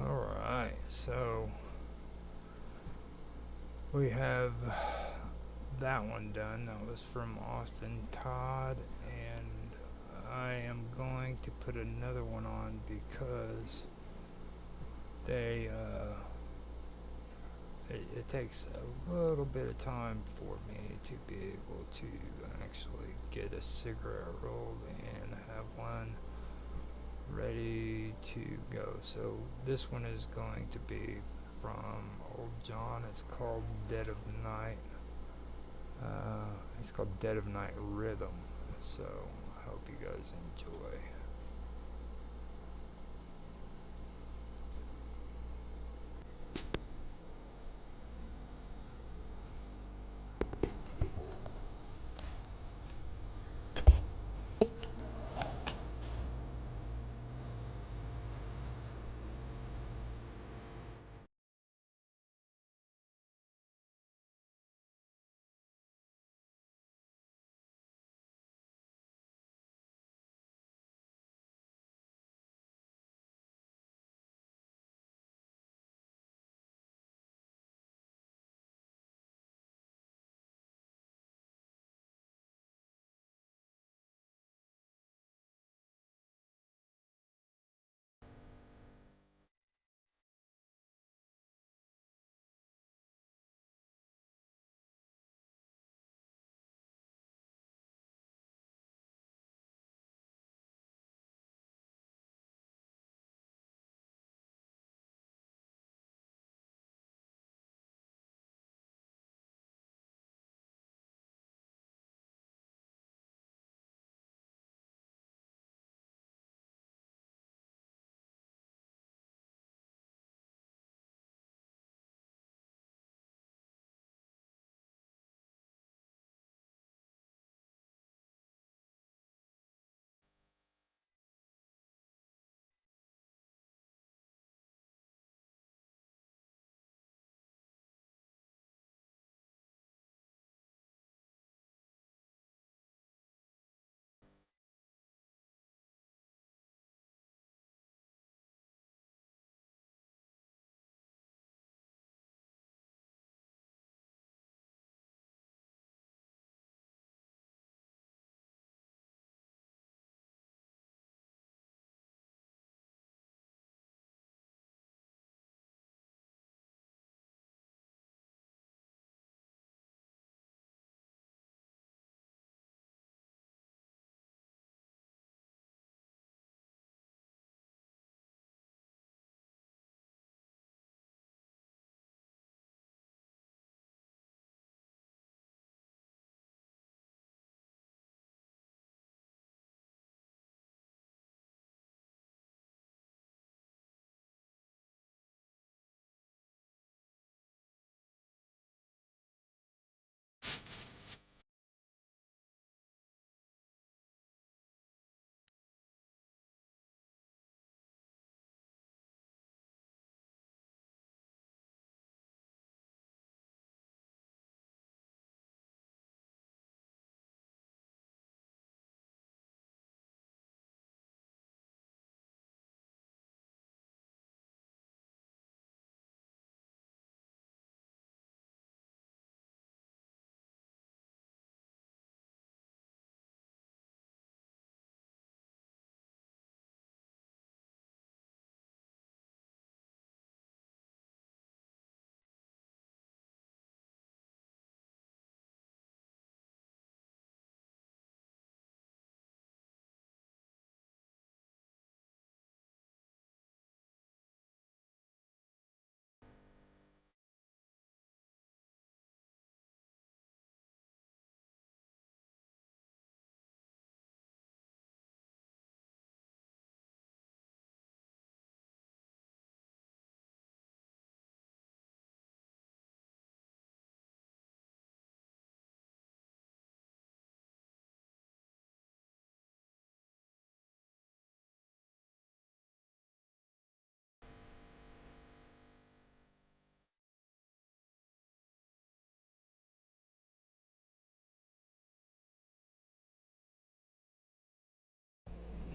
Alright, so we have that one done. That was from Austin Todd, and I am going to put another one on because they it takes a little bit of time for me to be able to actually get a cigarette rolled and have one ready to go. So this one is going to be from Old John. It's called Dead of Night. It's called Dead of Night Rhythm. So I hope you guys enjoy.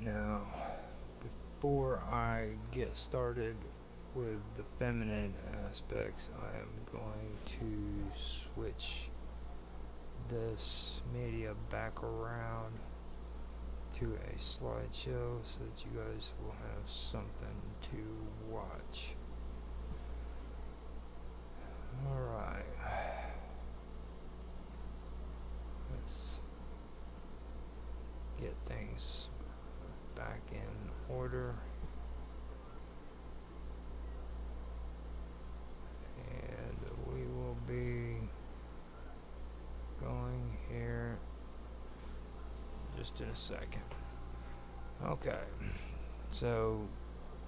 Now, before I get started with the feminine aspects, I am going to switch this media back around to a slideshow so that you guys will have something to watch. Alright. Let's get things back in order. And we will be going here just in a second. Okay, so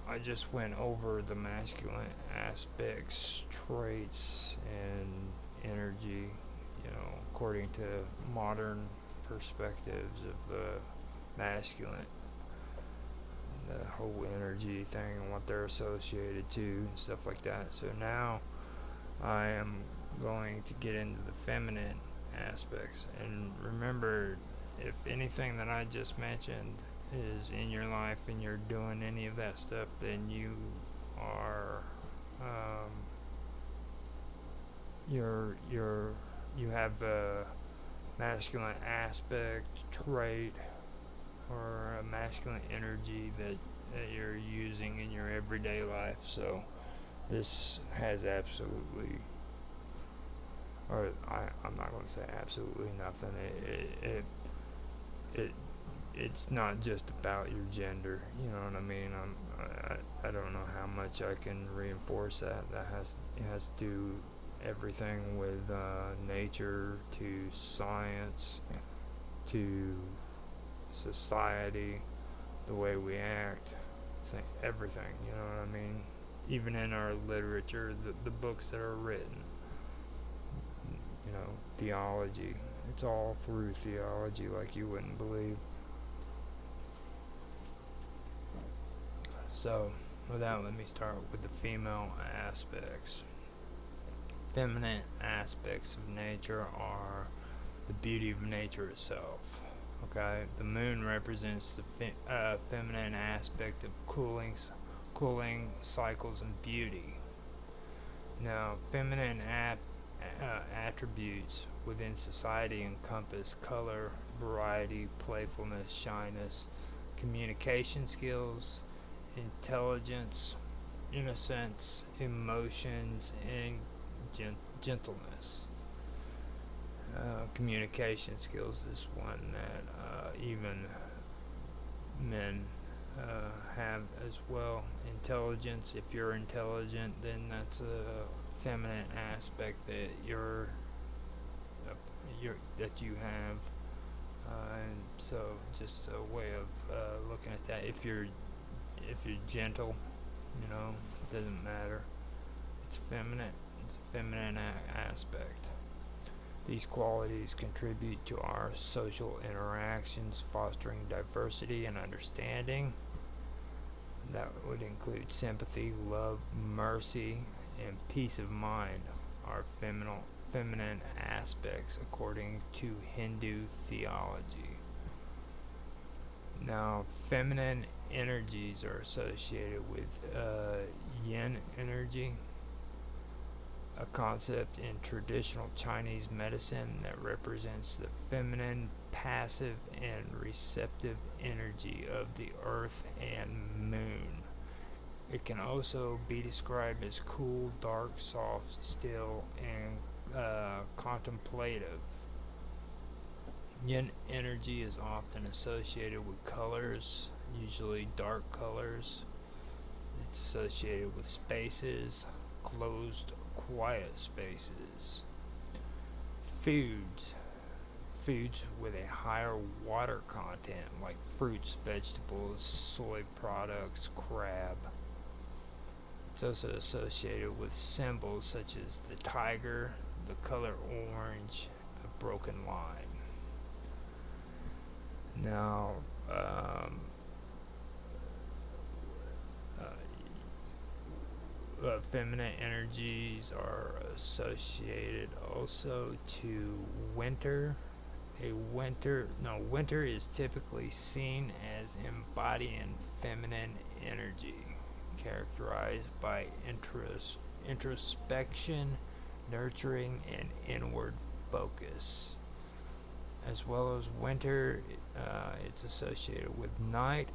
I just went over the masculine aspects, traits, and energy, according to modern perspectives of the masculine, the whole energy thing and what they're associated to and stuff like that. So now I am going to get into the feminine aspects. And remember, if anything that I just mentioned is in your life and you're doing any of that stuff, then you are you have a masculine aspect, trait, or a masculine energy that you're using in your everyday life. So this has absolutely, or I'm not going to say absolutely nothing. It's not just about your gender. You know what I mean? I don't know how much I can reinforce that. It has to do everything with nature, to science, to society, the way we act, everything. You know what I mean? Even in our literature, the books that are written, theology. It's all through theology like you wouldn't believe. So, with that, let me start with the female aspects. Feminine aspects of nature are the beauty of nature itself. Okay, the moon represents the feminine aspect of cooling cycles and beauty. Now, feminine attributes within society encompass color, variety, playfulness, shyness, communication skills, intelligence, innocence, emotions, and gentleness. Communication skills is one that even men have as well. Intelligence, if you're intelligent, then that's a feminine aspect that that you have. And so just a way of looking at that. If you're gentle, it doesn't matter. It's feminine. It's a feminine aspect. These qualities contribute to our social interactions, fostering diversity and understanding. That would include sympathy, love, mercy, and peace of mind, are feminine aspects according to Hindu theology. Now, feminine energies are associated with yin energy, a concept in traditional Chinese medicine that represents the feminine, passive, and receptive energy of the earth and moon. It can also be described as cool, dark, soft, still, and contemplative. Yin energy is often associated with colors, usually dark colors. It's associated with spaces, closed, quiet spaces. Foods with a higher water content, like fruits, vegetables, soy products, crab. It's also associated with symbols such as the tiger, the color orange, a broken line. Now, feminine energies are associated also to winter winter is typically seen as embodying feminine energy, characterized by introspection, nurturing, and inward focus. As well as winter, it's associated with night.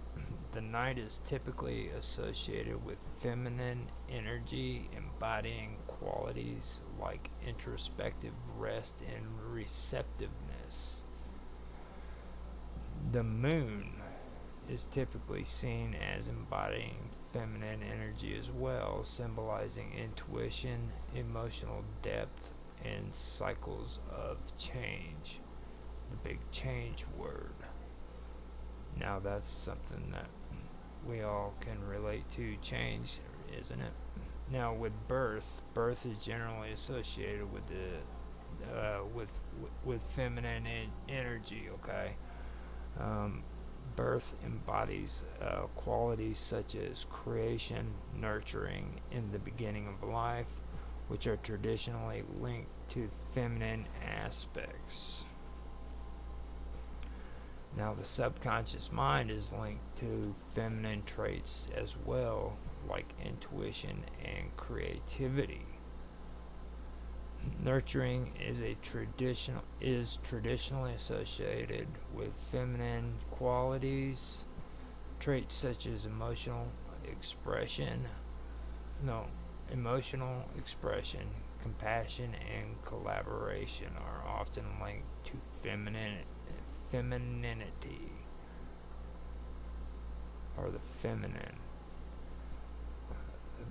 The night is typically associated with feminine energy, embodying qualities like introspective rest and receptiveness. The moon is typically seen as embodying feminine energy as well, symbolizing intuition, emotional depth, and cycles of change. The big change word. Now that's something that we all can relate to, change, isn't it? Now with birth is generally associated with with feminine energy. Okay, birth embodies qualities such as creation, nurturing in the beginning of life, which are traditionally linked to feminine aspects. Now, the subconscious mind is linked to feminine traits as well, like intuition and creativity. Nurturing is traditionally associated with feminine qualities. Traits such as emotional expression, compassion, and collaboration are often linked to femininity, or the feminine.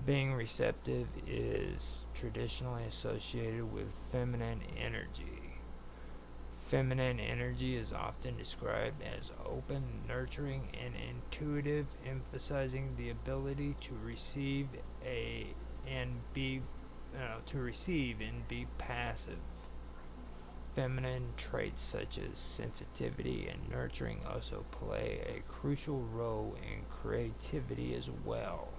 Being receptive is traditionally associated with feminine energy. Feminine energy is often described as open, nurturing, and intuitive, emphasizing the ability to receive and be passive. Feminine traits such as sensitivity and nurturing also play a crucial role in creativity as well.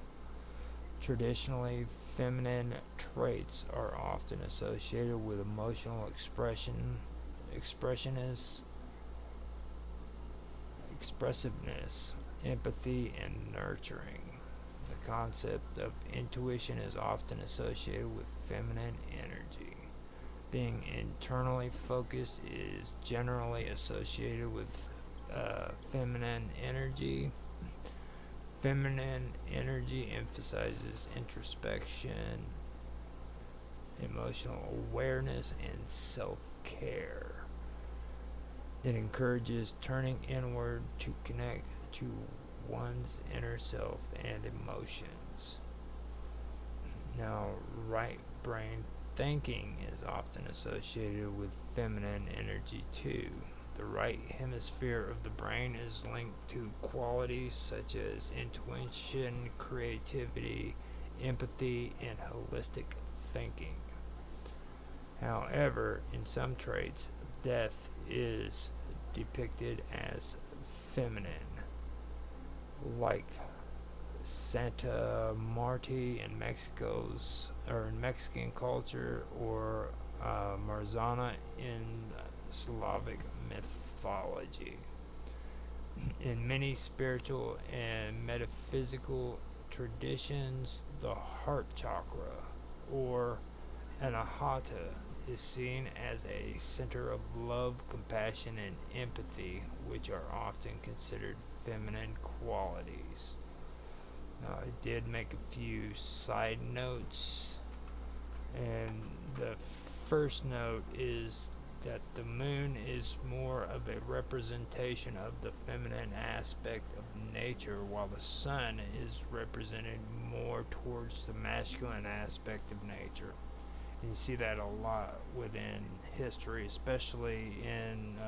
Traditionally, feminine traits are often associated with emotional expressiveness, empathy, and nurturing. The concept of intuition is often associated with feminine energy. Being internally focused is generally associated with feminine energy. Feminine energy emphasizes introspection, emotional awareness, and self-care. It encourages turning inward to connect to one's inner self and emotions. Now, right brain thinking is often associated with feminine energy too. The right hemisphere of the brain is linked to qualities such as intuition, creativity, empathy, and holistic thinking. However, in some traits, death is depicted as feminine, like Santa Marti in Mexican culture, or Marzana in Slavic mythology. In many spiritual and metaphysical traditions, the heart chakra, or anahata, is seen as a center of love, compassion, and empathy, which are often considered feminine qualities. Now, I did make a few side notes, and the first note is that the moon is more of a representation of the feminine aspect of nature, while the sun is represented more towards the masculine aspect of nature. And you see that a lot within history, especially in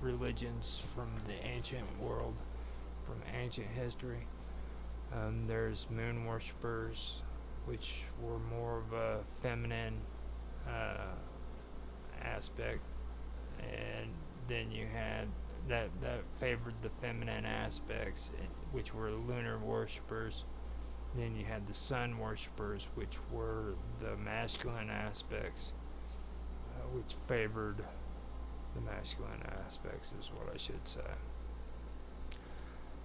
religions from the ancient world, from ancient history. There's moon worshippers, which were more of a feminine aspect, and then you had that favored the feminine aspects, which were lunar worshippers. Then you had the sun worshippers, which were the masculine aspects, which favored the masculine aspects is what I should say.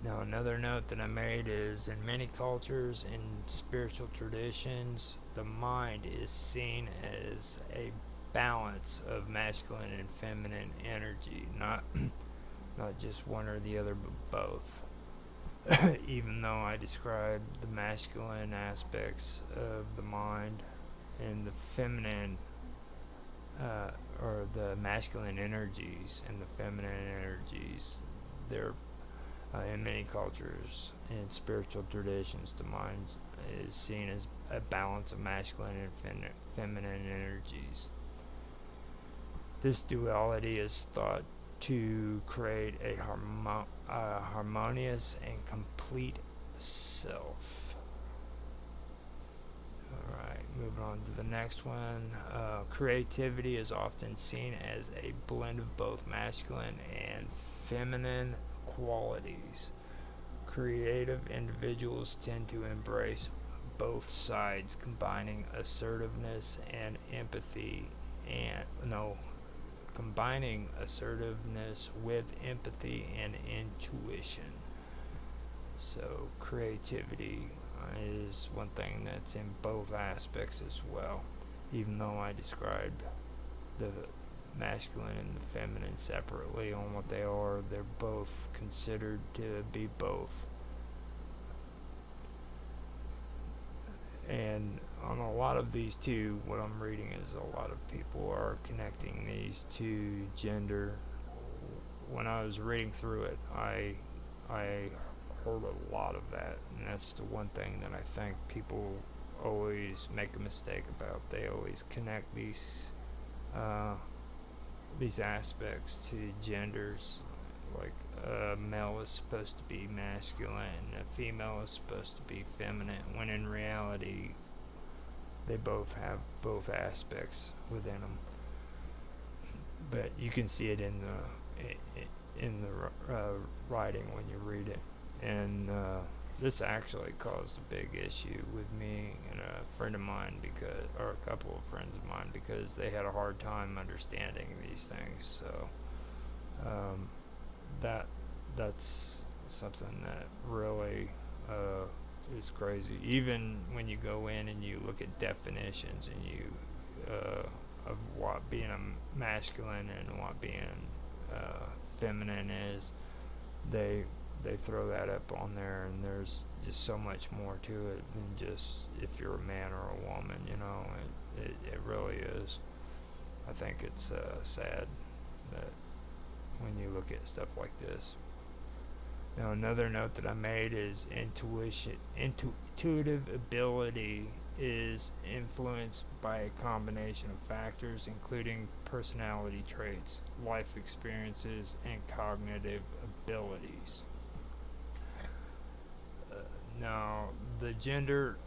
Now, another note that I made is in many cultures and spiritual traditions, the mind is seen as a balance of masculine and feminine energy, not just one or the other, but both. Even though I described the masculine aspects of the mind and the feminine, or the masculine energies and the feminine energies, they're in many cultures and spiritual traditions, the mind is seen as a balance of masculine and feminine energies. This duality is thought to create a harmonious and complete self. Alright, moving on to the next one. Creativity is often seen as a blend of both masculine and feminine qualities. Creative individuals tend to embrace both sides, combining assertiveness and empathy, combining assertiveness with empathy and intuition. So creativity is one thing that's in both aspects as well, even though I described the masculine and the feminine separately on what they are. They're both considered to be both. And on a lot of these two, what I'm reading is a lot of people are connecting these to gender. When I was reading through it, I heard a lot of that, and that's the one thing that I think people always make a mistake about. They always connect these aspects to genders, like a male is supposed to be masculine, a female is supposed to be feminine, when in reality they both have both aspects within them. But you can see it in the writing when you read it. And this actually caused a big issue with me and a friend of mine, or a couple of friends of mine, because they had a hard time understanding these things. So that's something that really is crazy. Even when you go in and you look at definitions and you of what being a masculine and what being feminine is, they throw that up on there, and there's just so much more to it than just if you're a man or a woman. It really is. I think it's sad that when you look at stuff like this. Now, another note that I made is intuitive ability is influenced by a combination of factors, including personality traits, life experiences, and cognitive abilities. Now, the gender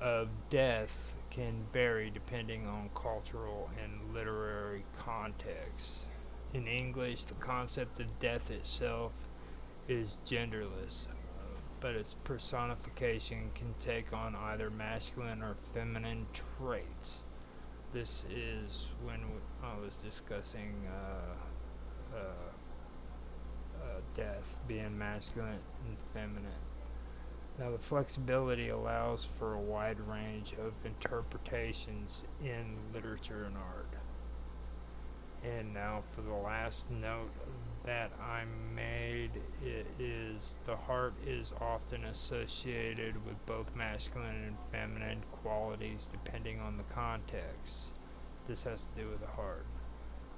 of death can vary depending on cultural and literary context. In English, the concept of death itself is genderless, but its personification can take on either masculine or feminine traits. This is when I was discussing death being masculine and feminine. Now, the flexibility allows for a wide range of interpretations in literature and art. And now for the last note that I made, it is the heart is often associated with both masculine and feminine qualities depending on the context. This has to do with the heart.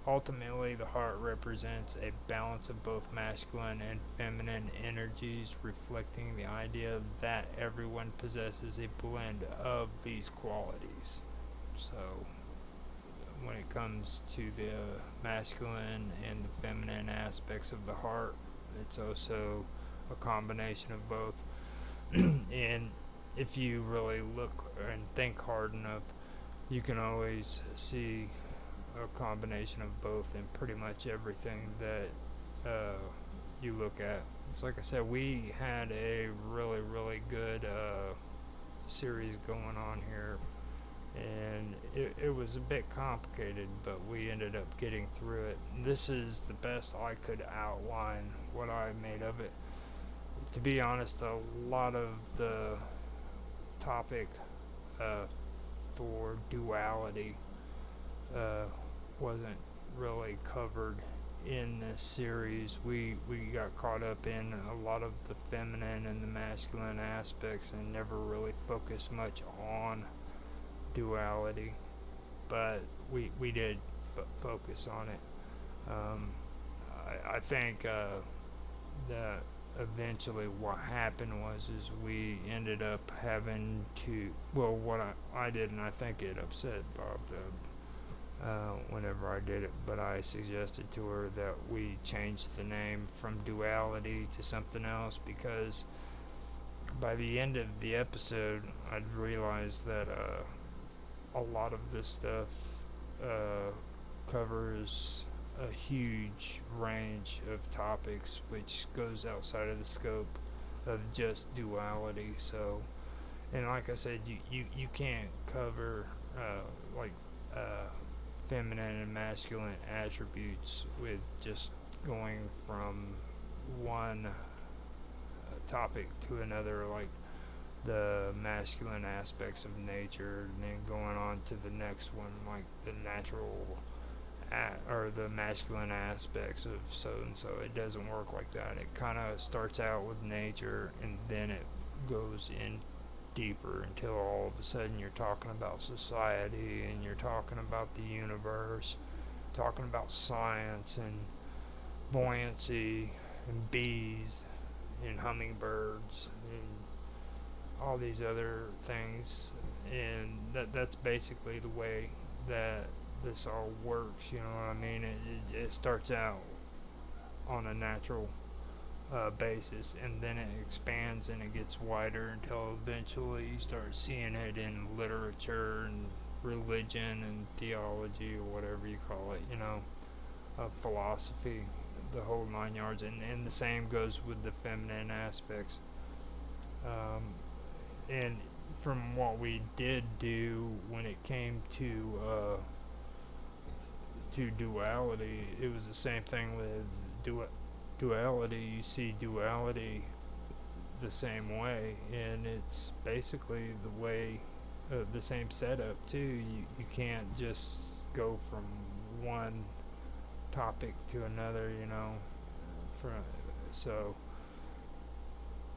Ultimately, the heart represents a balance of both masculine and feminine energies, reflecting the idea that everyone possesses a blend of these qualities. So, when it comes to the masculine and the feminine aspects of the heart, it's also a combination of both. And if you really look and think hard enough, you can always see a combination of both in pretty much everything that you look at. It's like I said, we had a really, really good series going on here and it was a bit complicated, but we ended up getting through it. This is the best I could outline what I made of it. To be honest, a lot of the topic uh, for duality uh, wasn't really covered in this series. We got caught up in a lot of the feminine and the masculine aspects and never really focused much on duality, but we did focus on it. Um, I think that eventually what happened was is we ended up having to, well, what I did, and I think it upset Bob whenever I did it, but I suggested to her that we change the name from duality to something else, because by the end of the episode I'd realized that a lot of this stuff uh, covers a huge range of topics which goes outside of the scope of just duality. So, and like I said, you can't cover like uh, feminine and masculine attributes with just going from one topic to another, like the masculine aspects of nature, and then going on to the next one, like the natural or the masculine aspects of so and so. It doesn't work like that. It kind of starts out with nature and then it goes in deeper until all of a sudden you're talking about society and you're talking about the universe, talking about science and buoyancy and bees and hummingbirds and all these other things. And that's basically the way that this all works, you know what I mean? It starts out on a natural basis, and then it expands and it gets wider until eventually you start seeing it in literature and religion and theology, or whatever you call it, you know, philosophy, the whole 9 yards. And the same goes with the feminine aspects. And from what we did do when it came to duality, it was the same thing with duality. You see duality the same way, and it's basically the way, the same setup too. You can't just go from one topic to another, you know. So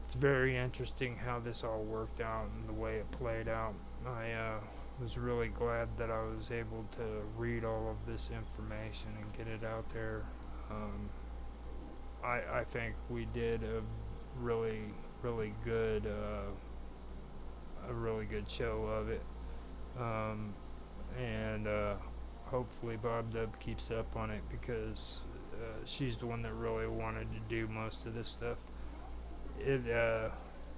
it's very interesting how this all worked out and the way it played out. I was really glad that I was able to read all of this information and get it out there. I think we did a really good show of it, and hopefully Bob Dub keeps up on it, because she's the one that really wanted to do most of this stuff. It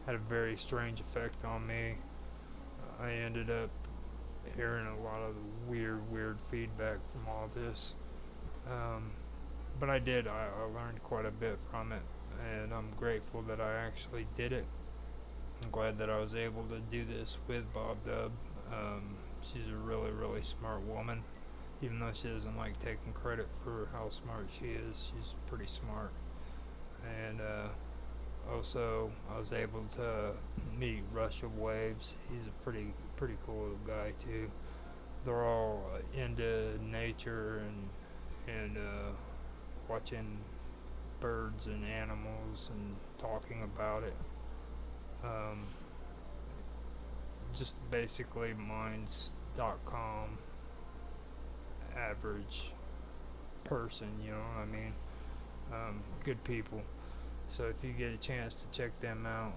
had a very strange effect on me. I ended up hearing a lot of weird feedback from all this. But I learned quite a bit from it, and I'm grateful that I actually did it. I'm glad that I was able to do this with Bob Dub. She's a really smart woman, even though she doesn't like taking credit for how smart she is. She's pretty smart. And also, I was able to meet Rush of Waves. He's a pretty cool guy too. They're all into nature and watching birds and animals and talking about it. Just basically minds.com average person, you know what I mean? Good people. So if you get a chance to check them out.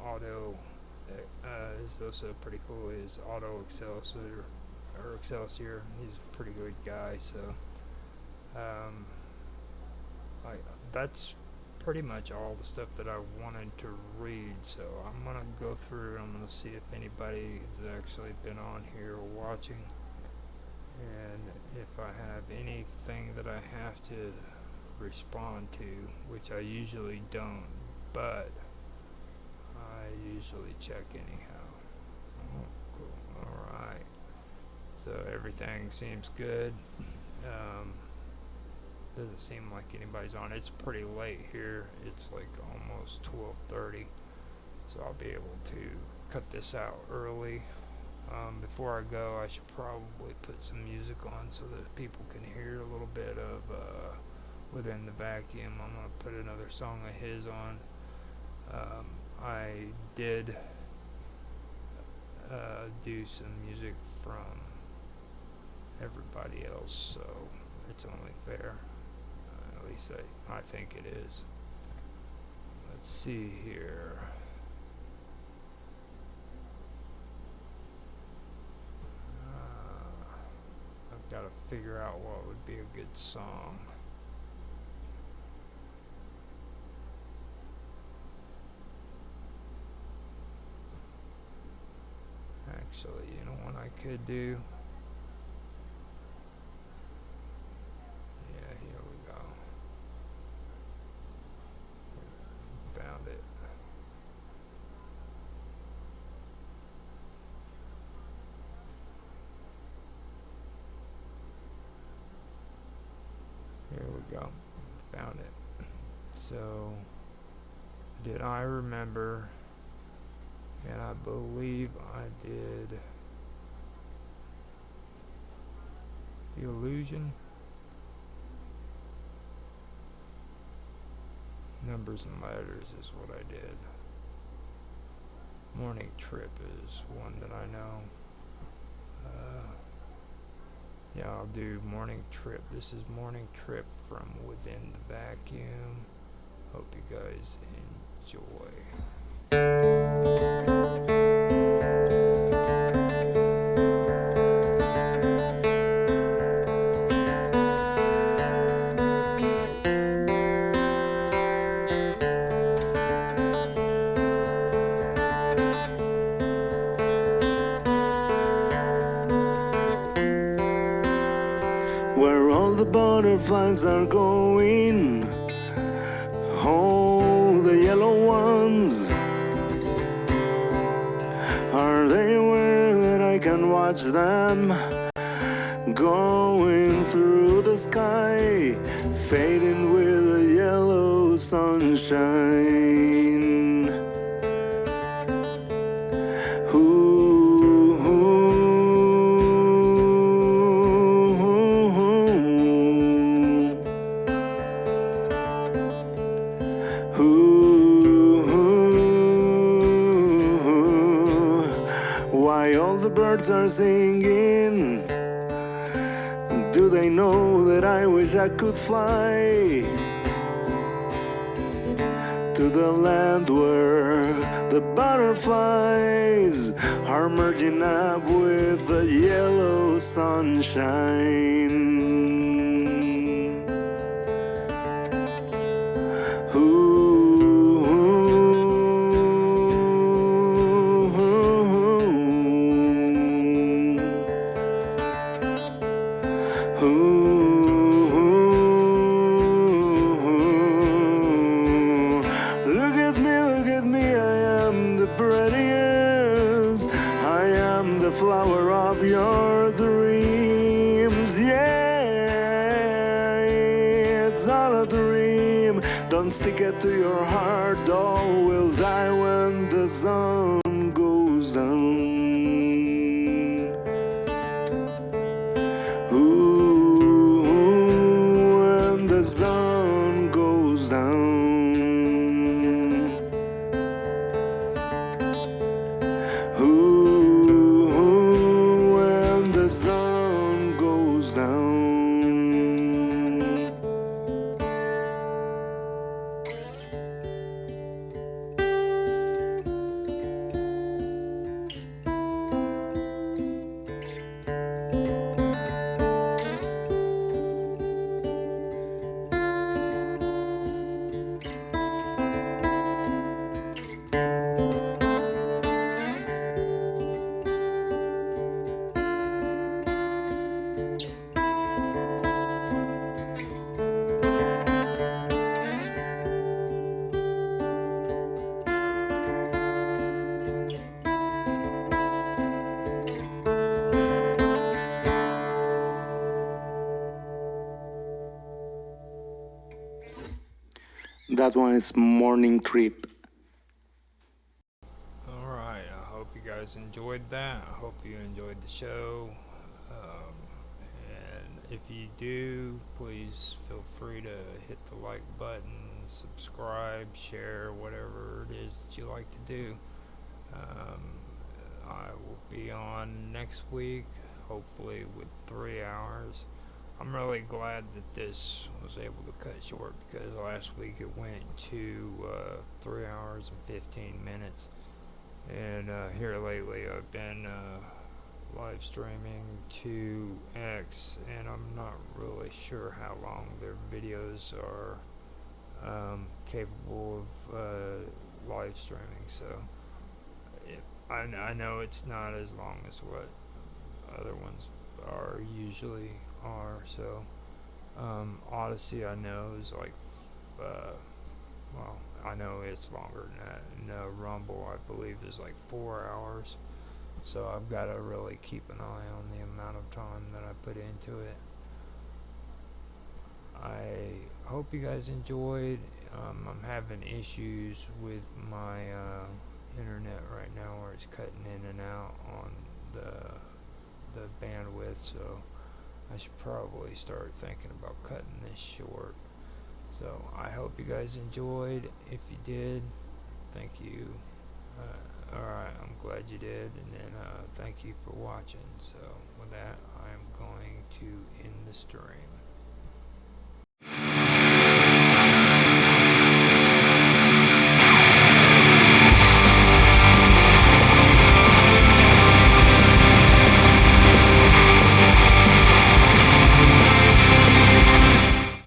Auto is also pretty cool. He's Auto Excelsior. He's a pretty good guy. So that's pretty much all the stuff that I wanted to read. So I'm gonna go through and I'm gonna see if anybody has actually been on here watching, and if I have anything that I have to respond to, which I usually don't, but I usually check anyhow. Oh, Cool. Alright. So everything seems good. Doesn't seem like anybody's on. It's pretty late here. It's like almost 12:30. So I'll be able to cut this out early. Before I go, I should probably put some music on so that people can hear a little bit of Within the Vacuum. I'm going to put another song of his on. I did do some music from everybody else, so it's only fair. At least I think it is. Let's see here. I've got to figure out what would be a good song. Actually, you know what I could do? Yeah, here we go. Found it. Here we go. Found it. So, did I remember? And I believe I did The Illusion. Numbers and Letters is what I did. Morning Trip is one that I know. Yeah, I'll do Morning Trip. This is Morning Trip from Within the Vacuum. Hope you guys enjoy. Where all the butterflies are going, oh, the yellow ones, are they where that I can watch them going through the sky, fading with the yellow sunshine? Why all the birds are singing? Do they know that I wish I could fly to the land where the butterflies are merging up with the yellow sunshine? Look at me, I am the prettiest, I am the flower of your dreams. Yeah, it's all a dream. Don't stick it to your heart, all will die when the sun goes down. When the sun goes down. When the sun goes down. that one is morning trip. Alright, I hope you guys enjoyed that. I hope you enjoyed the show. And if you do, please feel free to hit the like button, subscribe, share, whatever it is that you like to do. I will be on next week, hopefully with 3 hours. I'm really glad that this was able to cut short because last week it went to 3 hours and 15 minutes. And here lately I've been live streaming to X, and I'm not really sure how long their videos are capable of live streaming. So I know it's not as long as what other ones usually are. So Odyssey I know is like well, I know it's longer than that. And Rumble I believe is like 4 hours. So I've got to really keep an eye on the amount of time that I put into it. I hope you guys enjoyed. I'm having issues with my internet right now where it's cutting in and out on the bandwidth, so I should probably start thinking about cutting this short. So I hope you guys enjoyed. If you did, thank you. Alright, I'm glad you did, and then thank you for watching. So with that, I'm going to end the stream.